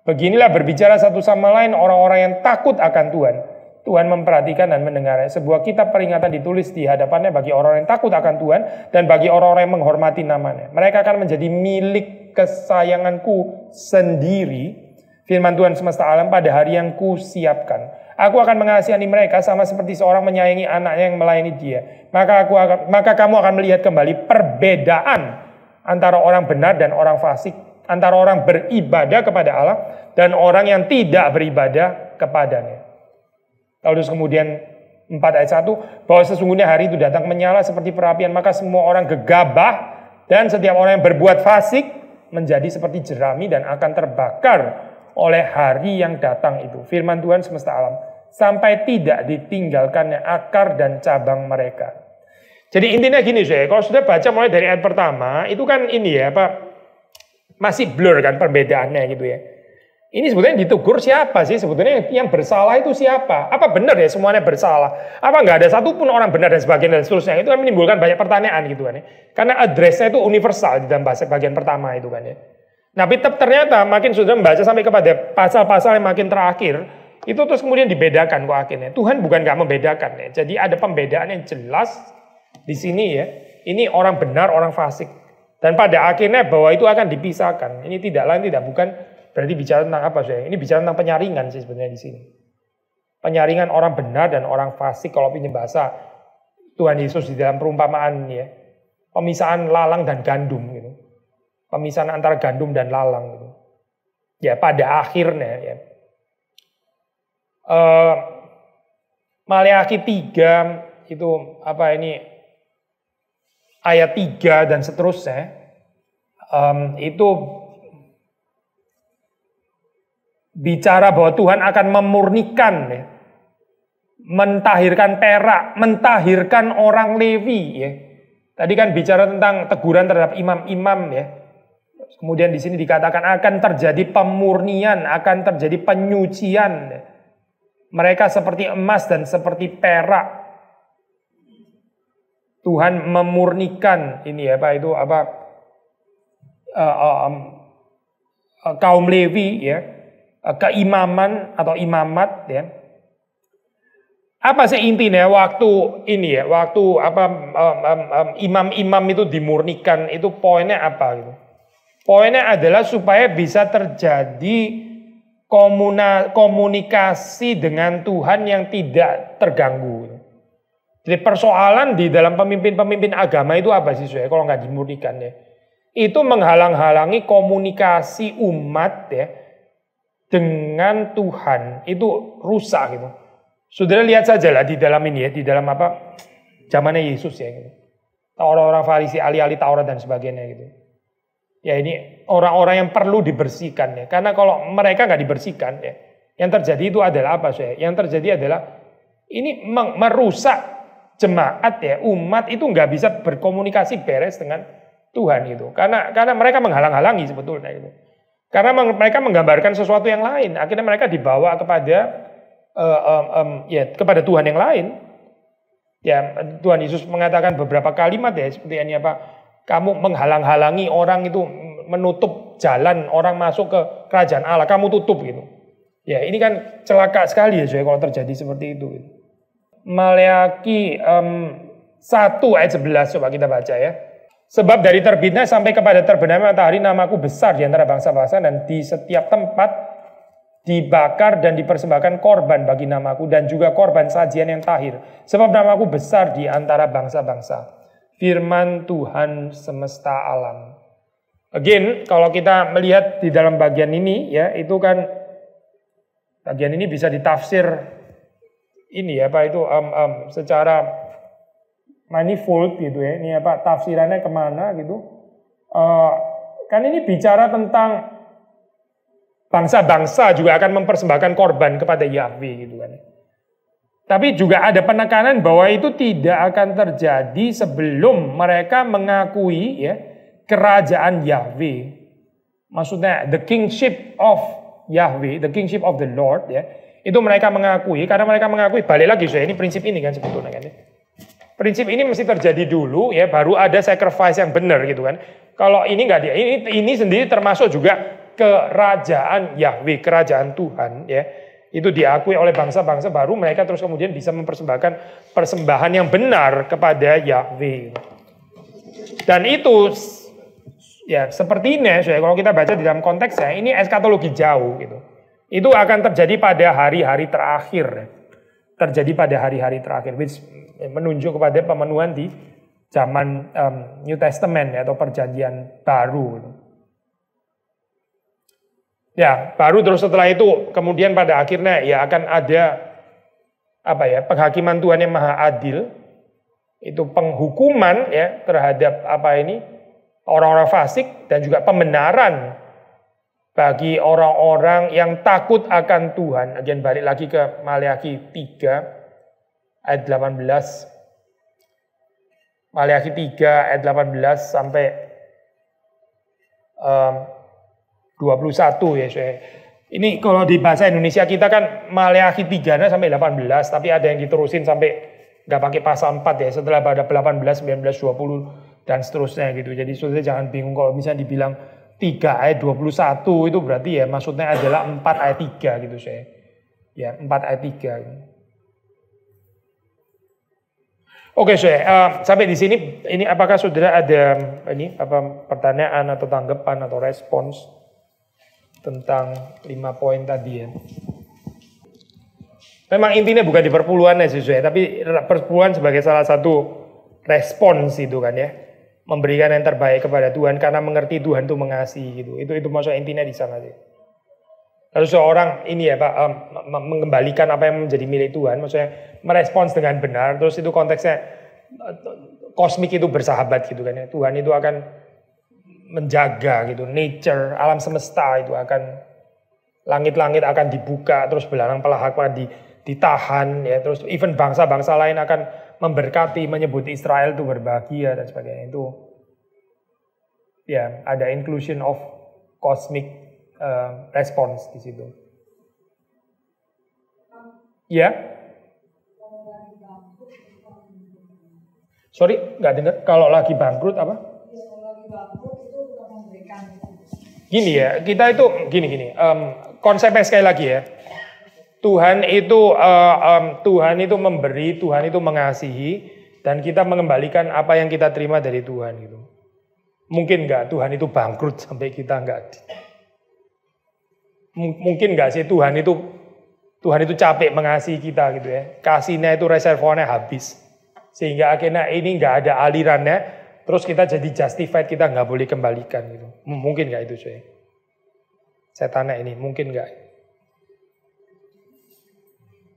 Beginilah berbicara satu sama lain orang-orang yang takut akan Tuhan. Tuhan memperhatikan dan mendengarnya. Sebuah kitab peringatan ditulis di hadapannya bagi orang yang takut akan Tuhan dan bagi orang-orang yang menghormati namanya. Mereka akan menjadi milik kesayanganku sendiri. Firman Tuhan semesta alam pada hari yang kusiapkan. Aku akan mengasihani mereka sama seperti seorang menyayangi anaknya yang melayani dia. Maka kamu akan melihat kembali perbedaan antara orang benar dan orang fasik. Antara orang beribadah kepada Allah dan orang yang tidak beribadah kepadanya. Lalu kemudian 4 ayat 1, bahwa sesungguhnya hari itu datang menyala seperti perapian, maka semua orang gegabah dan setiap orang yang berbuat fasik menjadi seperti jerami dan akan terbakar oleh hari yang datang itu. Firman Tuhan semesta alam, sampai tidak ditinggalkannya akar dan cabang mereka. Jadi intinya gini saya, kalau sudah baca mulai dari ayat pertama, itu kan ini ya Pak, masih blur kan perbedaannya gitu ya. Ini sebetulnya ditegur siapa sih? Sebetulnya yang bersalah itu siapa? Apa benar ya semuanya bersalah? Apa nggak ada satupun orang benar dan sebagainya dan seterusnya? Itu kan menimbulkan banyak pertanyaan gitu kan ya. Karena addressnya itu universal di dalam bahasa bagian pertama itu kan ya. Nah ternyata makin sudah membaca sampai kepada pasal-pasal yang makin terakhir, Itu terus kemudian dibedakan kok akhirnya. Tuhan bukan nggak membedakan ya. Jadi ada pembedaan yang jelas di sini ya. Ini orang benar, orang fasik. Dan pada akhirnya bahwa itu akan dipisahkan. Ini tidak lain tidak bukan berarti bicara tentang apa sih? Ini bicara tentang penyaringan sih sebenarnya di sini. Penyaringan orang benar dan orang fasik kalau pinjam bahasa Tuhan Yesus di dalam perumpamaan ya. Pemisahan lalang dan gandum gitu. Pemisahan antara gandum dan lalang gitu. Ya pada akhirnya ya. Maleakhi 3 itu apa ini ayat 3 dan seterusnya itu bicara bahwa Tuhan akan memurnikan ya, mentahirkan perak, mentahirkan orang Lewi ya. Tadi kan bicara tentang teguran terhadap imam-imam ya. Kemudian di sini dikatakan akan terjadi pemurnian, akan terjadi penyucian ya. Mereka seperti emas dan seperti perak. Tuhan memurnikan ini ya, Pak, itu apa kaum Lewi ya, keimaman atau imamat ya. Apa sih intinya waktu ini ya, waktu apa imam-imam itu dimurnikan itu poinnya apa gitu? Poinnya adalah supaya bisa terjadi komunikasi dengan Tuhan yang tidak terganggu. Jadi persoalan di dalam pemimpin-pemimpin agama itu apa sih saya kalau nggak dimurnikan ya? Itu menghalang-halangi komunikasi umat ya dengan Tuhan, itu rusak gitu. Saudara lihat saja lah di dalam ini ya, di dalam apa zamannya Yesus ya gitu. Orang-orang Farisi, ahli-ahli Taurat dan sebagainya gitu. Ya ini orang-orang yang perlu dibersihkan ya. Karena kalau mereka nggak dibersihkan ya, yang terjadi itu adalah apa saya? Yang terjadi adalah ini merusak jemaat ya, umat itu nggak bisa berkomunikasi beres dengan Tuhan gitu. Karena mereka menghalang-halangi sebetulnya itu. Karena mereka menggambarkan sesuatu yang lain. Akhirnya mereka dibawa kepada kepada Tuhan yang lain. Ya Tuhan Yesus mengatakan beberapa kalimat ya seperti ini apa? Kamu menghalang-halangi orang itu menutup jalan orang masuk ke kerajaan Allah. Kamu tutup gitu. Ya ini kan celaka sekali ya kalau terjadi seperti itu. Gitu. Maleakhi 1 ayat 11 coba kita baca ya. Sebab dari terbitnya sampai kepada terbenamnya matahari namaku besar di antara bangsa-bangsa dan di setiap tempat dibakar dan dipersembahkan korban bagi namaku dan juga korban sajian yang tahir. Sebab namaku besar di antara bangsa-bangsa. Firman Tuhan semesta alam. Again, kalau kita melihat di dalam bagian ini ya, itu kan bagian ini bisa ditafsir ini ya, Pak itu secara manifold gitu ya. Ini apa tafsirannya kemana gitu? Kan ini bicara tentang bangsa-bangsa juga akan mempersembahkan korban kepada Yahweh gitu kan. Tapi juga ada penekanan bahwa itu tidak akan terjadi sebelum mereka mengakui ya kerajaan Yahweh. Maksudnya the kingship of Yahweh, the kingship of the Lord ya. Itu mereka mengakui karena mereka mengakui balik lagi saya ini prinsip ini kan sebetulnya kan. Prinsip ini mesti terjadi dulu ya baru ada sacrifice yang benar gitu kan. Kalau ini enggak dia ini sendiri termasuk juga kerajaan Yahweh, kerajaan Tuhan ya. Itu diakui oleh bangsa-bangsa baru mereka terus kemudian bisa mempersembahkan persembahan yang benar kepada Yahweh. Dan itu ya seperti ini ya, kalau kita baca di dalam konteksnya ini eskatologi jauh gitu. Itu akan terjadi pada hari-hari terakhir. Ya. Terjadi pada hari-hari terakhir which menunjuk kepada pemenuhan di zaman New Testament ya, atau perjanjian baru gitu. Ya, baru terus setelah itu kemudian pada akhirnya ya akan ada apa ya, penghakiman Tuhan yang maha adil. Itu penghukuman ya terhadap apa ini orang-orang fasik dan juga pembenaran bagi orang-orang yang takut akan Tuhan. Again balik lagi ke Maleakhi 3 ayat 18. Maleakhi 3 ayat 18 sampai 21 ya saya. Ini kalau di bahasa Indonesia kita kan Maleakhi 3 sampai 18, tapi ada yang diterusin sampai nggak pakai pasal 4 ya. Setelah pada 18, 19, 20 dan seterusnya gitu. Jadi saudara jangan bingung kalau misalnya dibilang 3 ayat 21 itu berarti ya maksudnya adalah 4 ayat 3 gitu saya. Ya, 4 ayat 3. Oke, sampai di sini ini apakah saudara ada pertanyaan atau tanggapan atau respons tentang 5 poin tadi ya? Memang intinya bukan di perpuluhan ya tapi perpuluhan sebagai salah satu respons itu kan ya, memberikan yang terbaik kepada Tuhan karena mengerti Tuhan itu mengasihi gitu. Itu maksud intinya di sana sih. Lalu seorang ini ya Pak mengembalikan apa yang menjadi milik Tuhan, maksudnya merespons dengan benar, terus itu konteksnya kosmik itu bersahabat gitu kan ya. Tuhan itu akan menjaga gitu, nature, alam semesta itu akan, langit-langit akan dibuka, terus belalang pelahak akan ditahan ya, terus even bangsa-bangsa lain akan memberkati, menyebut Israel itu berbahagia dan sebagainya. Itu ya ada inclusion of cosmic response di situ. Ya. Sorry, nggak dengar. Kalau lagi bangkrut apa? Gini ya, kita itu gini. Konsepnya sekali lagi ya. Tuhan itu memberi, Tuhan itu mengasihi, dan kita mengembalikan apa yang kita terima dari Tuhan gitu. Mungkin nggak Tuhan itu bangkrut sampai kita nggak. Mungkin nggak sih Tuhan itu capek mengasihi kita gitu ya. Kasihnya itu reservoirnya habis. Sehingga akhirnya ini nggak ada alirannya. Terus kita jadi justified, kita nggak boleh kembalikan gitu. Mungkin nggak itu saya? Saya tanya ini, mungkin nggak?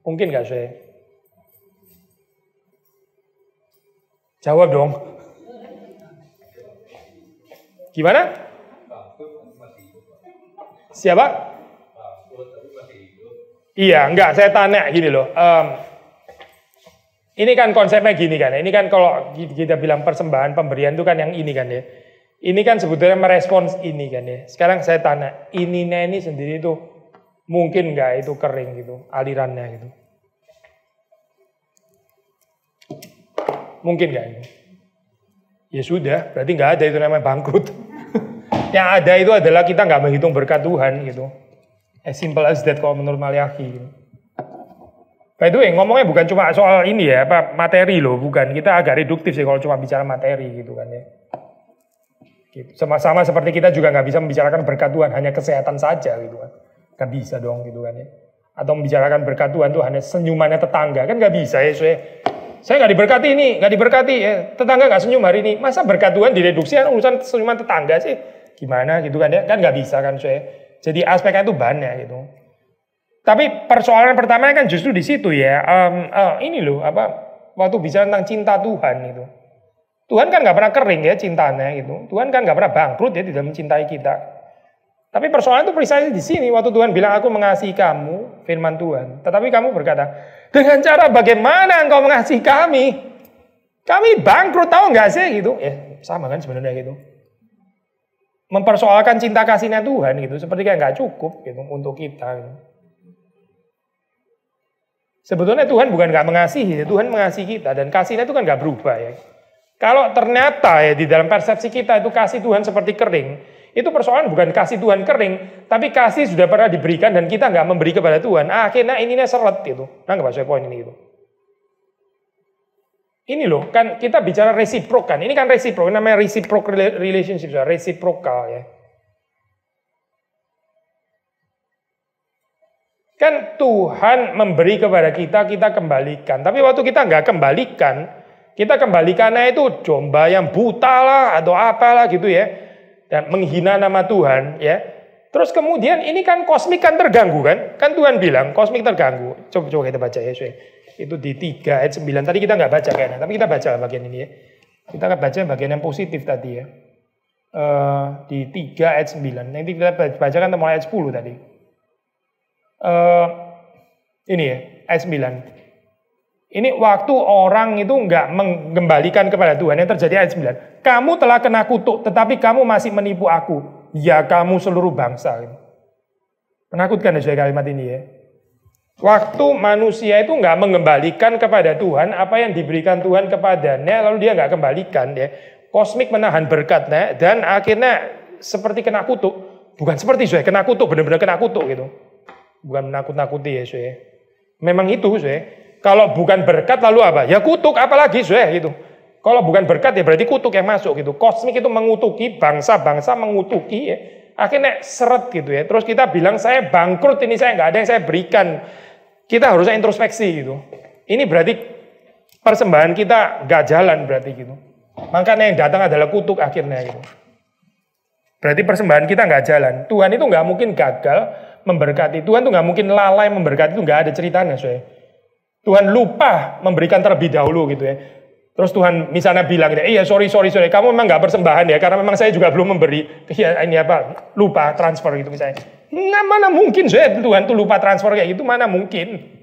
Mungkin nggak saya? Jawab dong. Gimana? Siapa? Iya, enggak, saya tanya gini loh. Ini kan konsepnya gini kan. Ini kan kalau kita bilang persembahan, pemberian itu kan yang ini kan ya. Ini kan sebetulnya merespons ini kan ya. Sekarang saya tanya, ini sendiri itu mungkin enggak itu kering gitu, alirannya gitu. Mungkin enggak itu? Ya sudah, berarti enggak ada itu namanya bangkrut. Yang ada itu adalah kita enggak menghitung berkat Tuhan gitu. As simple as that kalau menurut Maliaki. By the way, ngomongnya bukan cuma soal ini ya, materi loh, bukan. Kita agak reduktif sih kalau cuma bicara materi gitu kan ya. Gitu. Sama seperti kita juga nggak bisa membicarakan berkat Tuhan hanya kesehatan saja gitu kan. Nggak bisa dong gitu kan ya. Atau membicarakan berkat Tuhan tuh hanya senyumannya tetangga, kan nggak bisa ya. Saya nggak diberkati ini, nggak diberkati ya. Tetangga nggak senyum hari ini. Masa berkat Tuhan direduksi kan urusan senyuman tetangga sih? Gimana gitu kan ya? Kan nggak bisa kan Jadi aspeknya itu banyak gitu. Tapi persoalan pertamanya kan justru di situ ya. Ini loh waktu bicara tentang cinta Tuhan itu. Tuhan kan nggak pernah kering ya cintanya gitu. Tuhan kan nggak pernah bangkrut ya di dalam mencintai kita. Tapi persoalan itu precisely di sini waktu Tuhan bilang aku mengasihi kamu, firman Tuhan. Tetapi kamu berkata, dengan cara bagaimana engkau mengasihi kami? Kami bangkrut tahu nggak sih gitu? Sama kan sebenarnya gitu. Mempersoalkan cinta kasihnya Tuhan gitu, seperti kayak nggak cukup gitu untuk kita. Gitu. Sebetulnya Tuhan bukan nggak mengasihi, Tuhan mengasihi kita dan kasihnya itu kan nggak berubah ya. Kalau ternyata ya di dalam persepsi kita itu kasih Tuhan seperti kering, itu persoalan bukan kasih Tuhan kering, tapi kasih sudah pernah diberikan dan kita nggak memberi kepada Tuhan. Akhirnya ininya seret gitu. Nah nggak maksudnya poin ini gitu. Ini loh, kan kita bicara reciprok kan. Ini kan reciprok, namanya reciprok relationship, reciprokal ya. Kan Tuhan memberi kepada kita, kita kembalikan. Tapi waktu kita nggak kembalikan, kita kembalikannya itu domba yang buta lah atau apalah gitu ya. Dan menghina nama Tuhan ya. Terus kemudian ini kan kosmik kan terganggu kan. Kan Tuhan bilang kosmik terganggu. Coba kita baca ya. Itu di 3 ayat 9. Tadi kita nggak baca kayaknya, tapi kita baca bagian ini ya. Kita akan baca bagian yang positif tadi ya. Di 3 ayat 9. Nanti kita bacakan mulai ayat 10 tadi. Ini ya, ayat 9. Ini waktu orang itu nggak mengembalikan kepada Tuhan, yang terjadi ayat 9. Kamu telah kena kutuk, tetapi kamu masih menipu aku. Ya kamu seluruh bangsa. Menakutkan ya kalimat ini ya. Waktu manusia itu nggak mengembalikan kepada Tuhan apa yang diberikan Tuhan kepadanya, lalu dia nggak kembalikan ya. Kosmik menahan berkatnya dan akhirnya seperti kena kutuk. Bukan seperti kena kutuk, benar-benar kena kutuk gitu. Bukan menakut-nakuti ya Memang itu, kalau bukan berkat lalu apa? Ya kutuk, apalagi gitu. Kalau bukan berkat ya berarti kutuk yang masuk gitu. Kosmik itu mengutuki, bangsa-bangsa mengutuki ya. Akhirnya seret gitu ya. Terus kita bilang saya bangkrut ini, saya nggak ada yang saya berikan. Kita harusnya introspeksi gitu. Ini berarti persembahan kita nggak jalan berarti gitu. Makanya yang datang adalah kutuk akhirnya gitu. Berarti persembahan kita nggak jalan. Tuhan itu nggak mungkin gagal memberkati. Tuhan itu nggak mungkin lalai memberkati, itu nggak ada ceritanya. Tuhan lupa memberikan terlebih dahulu gitu ya. Terus Tuhan misalnya bilang, iya sorry, kamu memang nggak persembahan ya, karena memang saya juga belum memberi, ya, ini apa, lupa transfer gitu misalnya. Nggak, mana mungkin Tuhan tuh lupa transfer kayak gitu, mana mungkin.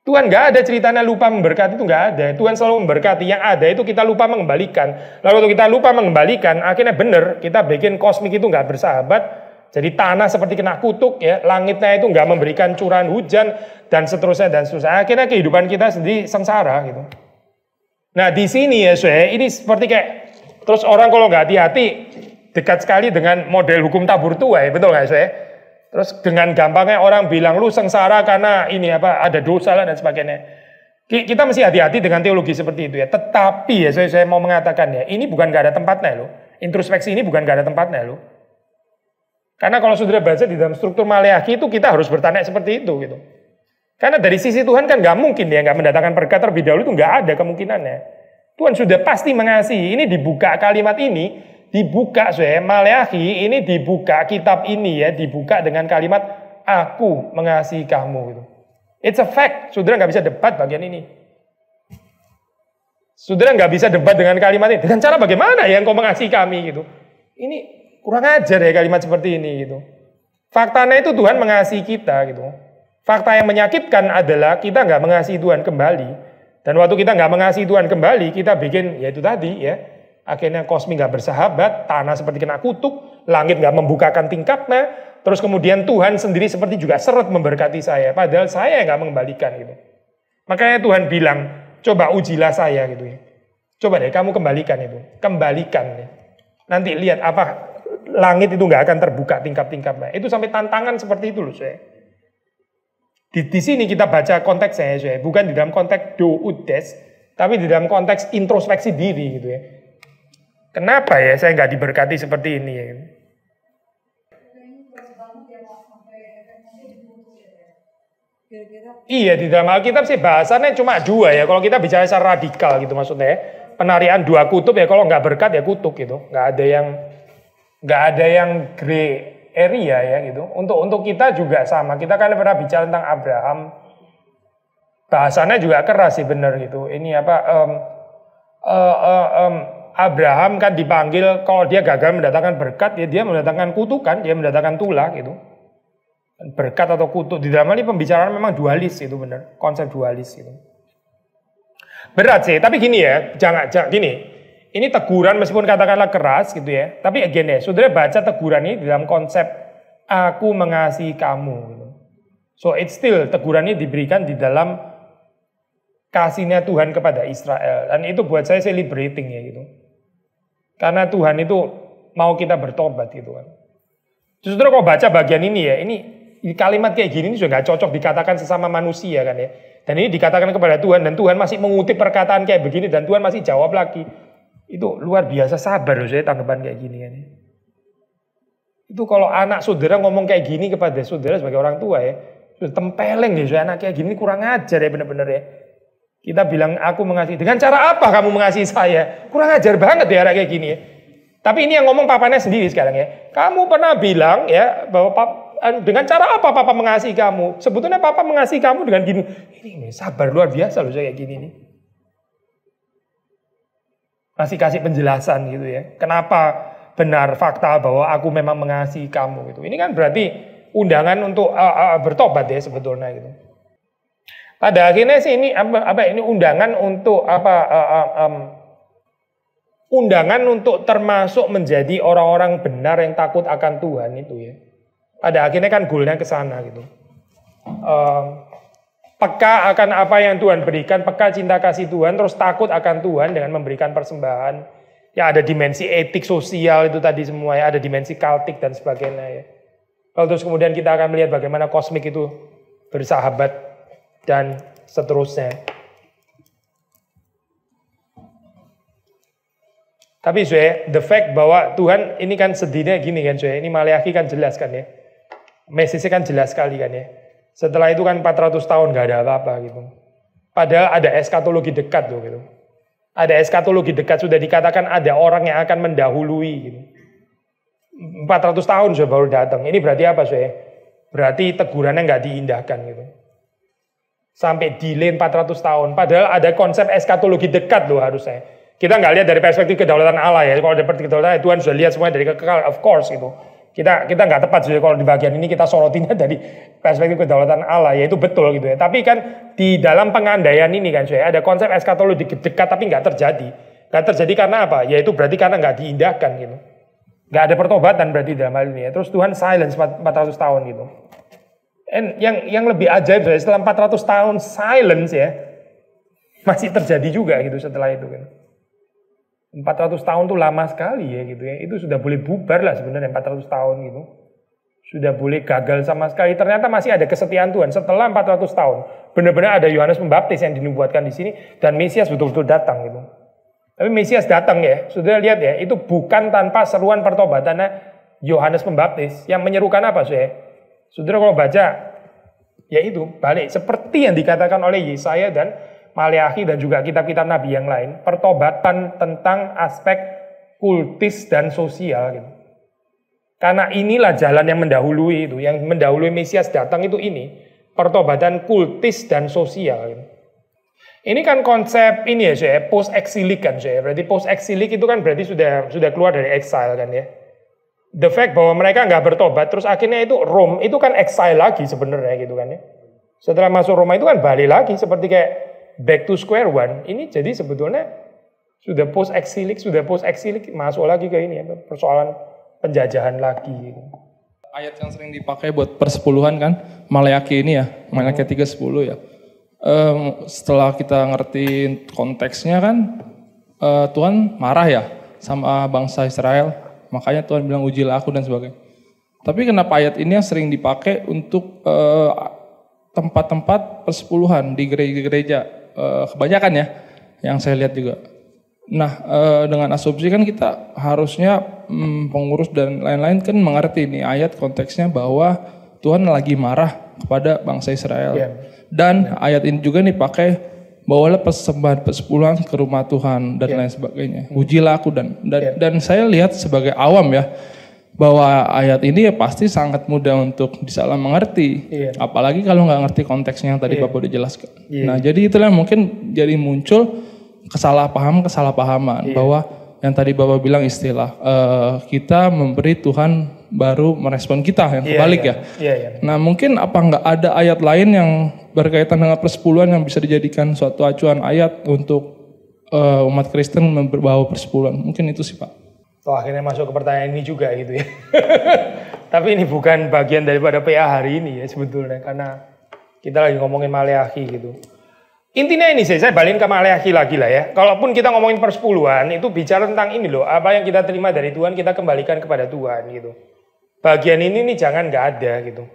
Tuhan nggak ada ceritanya lupa memberkati, itu nggak ada. Tuhan selalu memberkati, yang ada itu kita lupa mengembalikan. Lalu waktu kita lupa mengembalikan, akhirnya benar, kita bikin kosmik itu nggak bersahabat, jadi tanah seperti kena kutuk ya, langitnya itu nggak memberikan curahan hujan, dan seterusnya. Akhirnya kehidupan kita sendiri sengsara gitu. Nah di sini ya ini seperti kayak, terus orang kalau nggak hati-hati dekat sekali dengan model hukum tabur tuai, betul nggak Terus dengan gampangnya orang bilang lu sengsara karena ini apa ada dosa lah dan sebagainya. Kita mesti hati-hati dengan teologi seperti itu ya. Tetapi ya saya mau mengatakan ya, ini bukan nggak ada tempatnya loh. Introspeksi ini bukan nggak ada tempatnya loh. Karena kalau saudara baca di dalam struktur Maleakhi itu kita harus bertanya seperti itu gitu. Karena dari sisi Tuhan kan nggak mungkin dia nggak mendatangkan berkat terlebih dahulu, itu nggak ada kemungkinannya. Tuhan sudah pasti mengasihi. Ini dibuka kalimat ini, dibuka Maleakhi ini dibuka kitab ini ya, dibuka dengan kalimat aku mengasihi kamu gitu. It's a fact. Saudara nggak bisa debat bagian ini. Saudara nggak bisa debat dengan kalimat ini. Dengan cara bagaimana ya engkau mengasihi kami gitu. Ini kurang ajar ya kalimat seperti ini gitu. Faktanya itu Tuhan mengasihi kita gitu. Fakta yang menyakitkan adalah kita nggak mengasihi Tuhan kembali. Dan waktu kita nggak mengasihi Tuhan kembali, kita bikin, ya itu tadi ya. Akhirnya kosmik nggak bersahabat, tanah seperti kena kutuk, langit nggak membukakan tingkapnya. Terus kemudian Tuhan sendiri seperti juga seret memberkati saya. Padahal saya nggak mengembalikan gitu. Makanya Tuhan bilang, coba ujilah saya gitu ya. Coba deh kamu kembalikan itu. Kembalikan ya. Nanti lihat apa, langit itu nggak akan terbuka tingkap-tingkapnya. Itu sampai tantangan seperti itu loh saya. Di sini kita baca konteksnya ya, bukan di dalam konteks doudes, tapi di dalam konteks introspeksi diri gitu ya. Kenapa ya saya nggak diberkati seperti ini ya? Iya, di dalam Alkitab sih bahasannya cuma dua ya. Kalau kita bicara secara radikal gitu maksudnya ya. Penarian dua kutub ya, kalau nggak berkat ya kutuk gitu. Nggak ada yang gray area ya gitu. Untuk kita juga sama. Kita kan pernah bicara tentang Abraham. Bahasannya juga keras sih benar gitu. Ini apa? Abraham kan dipanggil kalau dia gagal mendatangkan berkat, ya dia mendatangkan kutukan, dia mendatangkan tulah gitu. Berkat atau kutuk di dalam ini pembicaraan memang dualis itu benar, konsep dualis gitu. Berat sih, tapi gini ya, jangan gini. Ini teguran meskipun katakanlah keras gitu ya, tapi again ya, saudara baca teguran ini dalam konsep aku mengasihi kamu gitu. So it's still teguran ini diberikan di dalam kasihnya Tuhan kepada Israel, dan itu buat saya celebrating ya gitu. Karena Tuhan itu mau kita bertobat gitu kan. Justru kalau baca bagian ini ya, ini kalimat kayak gini ini juga nggak cocok dikatakan sesama manusia kan ya. Dan ini dikatakan kepada Tuhan, dan Tuhan masih mengutip perkataan kayak begini, dan Tuhan masih jawab lagi. Itu luar biasa sabar loh saya tanggapan kayak gini kan ya. Itu kalau anak saudara ngomong kayak gini kepada saudara sebagai orang tua ya, sudah tempeleng ya, saya anak kayak gini kurang ajar ya benar-benar ya. Kita bilang aku mengasihi, dengan cara apa kamu mengasihi saya? Kurang ajar banget ya anak kayak gini ya. Tapi ini yang ngomong papanya sendiri sekarang ya. Kamu pernah bilang ya bahwa dengan cara apa papa mengasihi kamu? Sebetulnya papa mengasihi kamu dengan gini. Ini sabar luar biasa loh saya kayak gini nih. Masih kasih penjelasan gitu ya. Kenapa benar fakta bahwa aku memang mengasihi kamu gitu. Ini kan berarti undangan untuk bertobat ya sebetulnya gitu. Pada akhirnya sih ini ini undangan untuk undangan untuk termasuk menjadi orang-orang benar yang takut akan Tuhan itu ya. Pada akhirnya kan goalnya ke sana gitu. Peka akan apa yang Tuhan berikan, peka cinta kasih Tuhan, terus takut akan Tuhan dengan memberikan persembahan. Ya ada dimensi etik sosial itu tadi semua ya, ada dimensi kultik dan sebagainya ya. Lalu terus kemudian kita akan melihat bagaimana kosmik itu bersahabat dan seterusnya. Tapi the fact bahwa Tuhan ini kan sedihnya gini kan ini Maleakhi kan jelas kan ya. Message-nya kan jelas sekali kan ya. Setelah itu kan 400 tahun gak ada apa-apa gitu. Padahal ada eskatologi dekat loh gitu. Ada eskatologi dekat, sudah dikatakan ada orang yang akan mendahului gitu. 400 tahun sudah baru datang. Ini berarti apa Berarti tegurannya nggak diindahkan gitu. Sampai delay 400 tahun. Padahal ada konsep eskatologi dekat loh harusnya. Kita nggak lihat dari perspektif kedaulatan Allah ya. Kalau dari perspektif kedaulatan Tuhan sudah lihat semuanya dari kekal, of course gitu. Kita nggak tepat kalau di bagian ini kita sorotinnya dari perspektif kedaulatan Allah, ya itu betul gitu ya. Tapi kan di dalam pengandaian ini kan ada konsep eskatologi dekat tapi nggak terjadi. Nggak terjadi karena apa? Ya itu berarti karena nggak diindahkan gitu. Nggak ada pertobatan berarti dalam hal ini ya. Terus Tuhan silence 400 tahun gitu. And yang lebih ajaib setelah 400 tahun silence ya, masih terjadi juga gitu setelah itu kan. 400 tahun tuh lama sekali ya gitu ya. Itu sudah boleh bubar lah sebenarnya 400 tahun gitu. Sudah boleh gagal sama sekali. Ternyata masih ada kesetiaan Tuhan setelah 400 tahun. Benar-benar ada Yohanes Pembaptis yang dinubuatkan di sini dan Mesias betul-betul datang gitu. Tapi Mesias datang ya, sudah lihat ya, itu bukan tanpa seruan pertobatannya Yohanes Pembaptis. Yang menyerukan apa Saudara kalau baca, ya itu balik seperti yang dikatakan oleh Yesaya dan Maleakhi dan juga kitab-kitab Nabi yang lain, pertobatan tentang aspek kultis dan sosial gitu. Karena inilah jalan yang mendahului itu, yang mendahului Mesias datang itu ini, pertobatan kultis dan sosial gitu. Ini kan konsep ini ya post exilik kan berarti post exilik itu kan berarti sudah keluar dari exile kan ya. The fact bahwa mereka nggak bertobat terus akhirnya itu Rome itu kan exile lagi sebenarnya gitu kan ya. Setelah masuk Roma itu kan balik lagi seperti kayak back to square one. Ini jadi sebetulnya sudah post exilik masuk lagi ke ini ya, persoalan penjajahan lagi gitu. Ayat yang sering dipakai buat persepuluhan kan Maleakhi ini ya, Maleakhi 3:10 ya. Setelah kita ngerti konteksnya kan Tuhan marah ya sama bangsa Israel, makanya Tuhan bilang ujilah aku dan sebagainya. Tapi kenapa ayat ini yang sering dipakai untuk tempat-tempat persepuluhan di gereja-gereja kebanyakan ya yang saya lihat juga. Nah dengan asumsi kan kita harusnya pengurus dan lain-lain kan mengerti nih ayat konteksnya bahwa Tuhan lagi marah kepada bangsa Israel. Dan ayat ini juga dipakai bawalah persembahan persepuluhan ke rumah Tuhan dan lain sebagainya. Ujilah aku dan saya lihat sebagai awam ya bahwa ayat ini ya pasti sangat mudah untuk disalah mengerti. Apalagi kalau nggak ngerti konteksnya yang tadi Bapak udah jelaskan. Nah jadi itulah mungkin jadi muncul kesalahpahaman bahwa yang tadi Bapak bilang istilah kita memberi Tuhan baru merespon kita yang kebalik ya. Nah mungkin apa nggak ada ayat lain yang berkaitan dengan persepuluhan yang bisa dijadikan suatu acuan ayat untuk umat Kristen membawa persepuluhan. Mungkin itu sih Pak. Akhirnya masuk ke pertanyaan ini juga gitu ya. Tapi ini bukan bagian daripada PA hari ini ya sebetulnya. Karena kita lagi ngomongin Maleakhi gitu. Intinya ini saya balikin ke Maleakhi lagi lah ya. Kalaupun kita ngomongin persepuluhan itu bicara tentang ini loh. Apa yang kita terima dari Tuhan kita kembalikan kepada Tuhan gitu. Bagian ini nih jangan nggak ada gitu.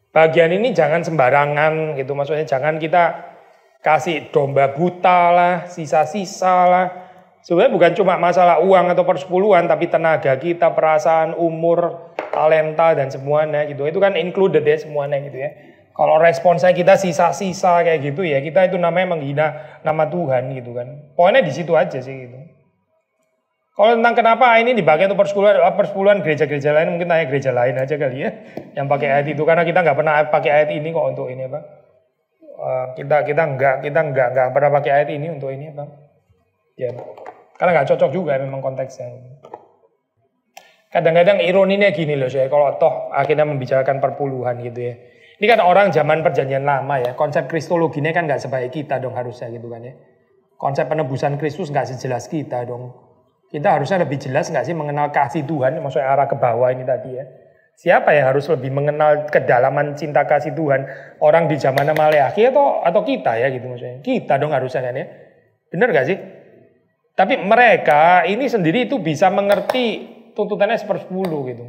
Bagian ini jangan sembarangan gitu, maksudnya jangan kita kasih domba buta lah, sisa-sisa lah. Sebenarnya bukan cuma masalah uang atau persepuluhan, tapi tenaga kita, perasaan, umur, talenta dan semuanya gitu. Itu kan included ya semuanya gitu ya. Kalau responsnya kita sisa-sisa kayak gitu ya, kita itu namanya menghina nama Tuhan gitu kan. Pokoknya di situ aja sih gitu. Kalau tentang kenapa ini dipakai untuk persepuluhan gereja-gereja lain, mungkin tanya gereja lain aja kali ya, yang pakai ayat itu, karena kita nggak pernah pakai ayat ini kok untuk ini apa? Kita nggak pernah pakai ayat ini untuk ini apa? Ya, karena nggak cocok juga memang konteksnya. Kadang-kadang ironinya gini loh saya, kalau toh akhirnya membicarakan perpuluhan gitu ya. Ini kan orang zaman perjanjian lama ya, konsep kristologinya kan nggak sebaik kita dong harusnya gitu kan ya. Konsep penebusan Kristus nggak sejelas kita dong. Kita harusnya lebih jelas nggak sih mengenal kasih Tuhan, maksudnya arah ke bawah ini tadi ya. Siapa yang harus lebih mengenal kedalaman cinta kasih Tuhan? Orang di zaman Maleakhi atau kita ya gitu maksudnya. Kita dong harusnya kan ya. Bener nggak sih? Tapi mereka ini sendiri itu bisa mengerti tuntutannya 1/10 gitu.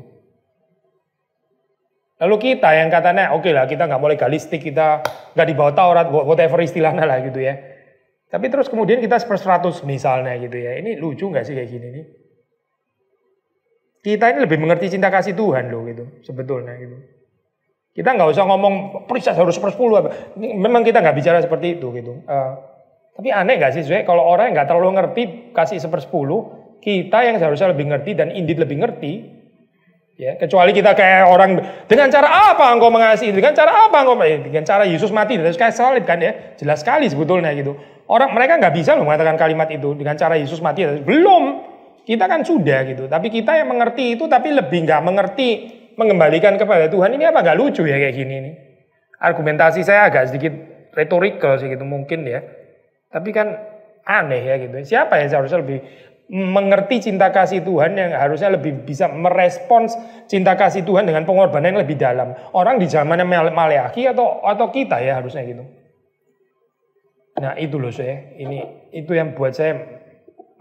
Lalu kita yang katanya oke lah kita nggak mau legalistik, kita nggak dibawa Taurat, whatever istilahnya lah gitu ya. Tapi terus kemudian kita 100 misalnya gitu ya. Ini lucu nggak sih kayak gini nih? Kita ini lebih mengerti cinta kasih Tuhan loh gitu sebetulnya gitu. Kita nggak usah ngomong perisa harus 1/10. Memang kita nggak bicara seperti itu gitu. Tapi aneh nggak sih sebenarnya kalau orang yang nggak terlalu ngerti kasih 1/10, kita yang seharusnya lebih ngerti dan Indit lebih ngerti. Ya, kecuali kita kayak orang dengan cara apa engkau mengasihi, dengan cara apa engkau, dengan cara Yesus mati dan kayak salib kan ya, jelas sekali sebetulnya gitu. Orang mereka nggak bisa loh mengatakan kalimat itu dengan cara Yesus mati, belum, kita kan sudah gitu. Tapi kita yang mengerti itu tapi lebih nggak mengerti mengembalikan kepada Tuhan, ini apa nggak lucu ya kayak gini nih? Argumentasi saya agak sedikit retorikal sih gitu mungkin ya, tapi kan aneh ya gitu. Siapa yang seharusnya lebih mengerti cinta kasih Tuhan yang harusnya lebih bisa merespons cinta kasih Tuhan dengan pengorbanan yang lebih dalam. Orang di zamannya Maleakhi atau kita ya harusnya gitu. Nah itu loh saya, itu yang buat saya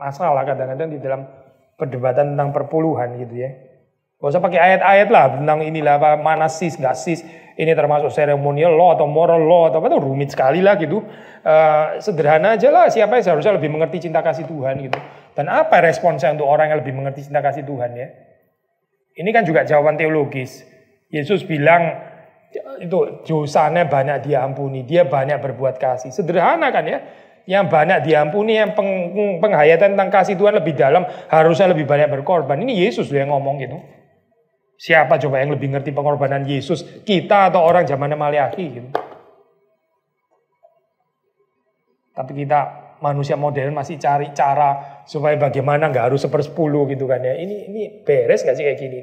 masalah kadang-kadang di dalam perdebatan tentang perpuluhan gitu ya. Gak usah pakai ayat-ayat lah tentang inilah apa mana sis nggak sis, ini termasuk ceremonial law atau moral law atau apa itu rumit sekali lah gitu. Sederhana aja lah, siapa yang seharusnya lebih mengerti cinta kasih Tuhan gitu. Dan apa responsnya untuk orang yang lebih mengerti cinta kasih Tuhan ya? Ini kan juga jawaban teologis. Yesus bilang itu dosanya banyak diampuni, dia banyak berbuat kasih. Sederhana kan ya? Yang banyak diampuni, yang penghayatan tentang kasih Tuhan lebih dalam, harusnya lebih banyak berkorban. Ini Yesus loh yang ngomong gitu. Siapa coba yang lebih ngerti pengorbanan Yesus? Kita atau orang zamannya Maleakhi gitu. Tapi kita manusia modern masih cari cara supaya bagaimana nggak harus 1/10 gitu kan ya. Ini beres nggak sih kayak gini?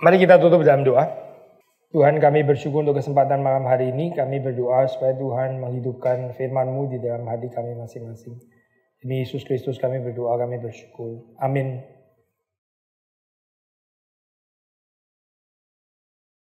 Mari kita tutup dalam doa. Tuhan, kami bersyukur untuk kesempatan malam hari ini. Kami berdoa supaya Tuhan menghidupkan firman-Mu di dalam hati kami masing-masing. Demi Yesus Kristus kami berdoa, kami bersyukur. Amin.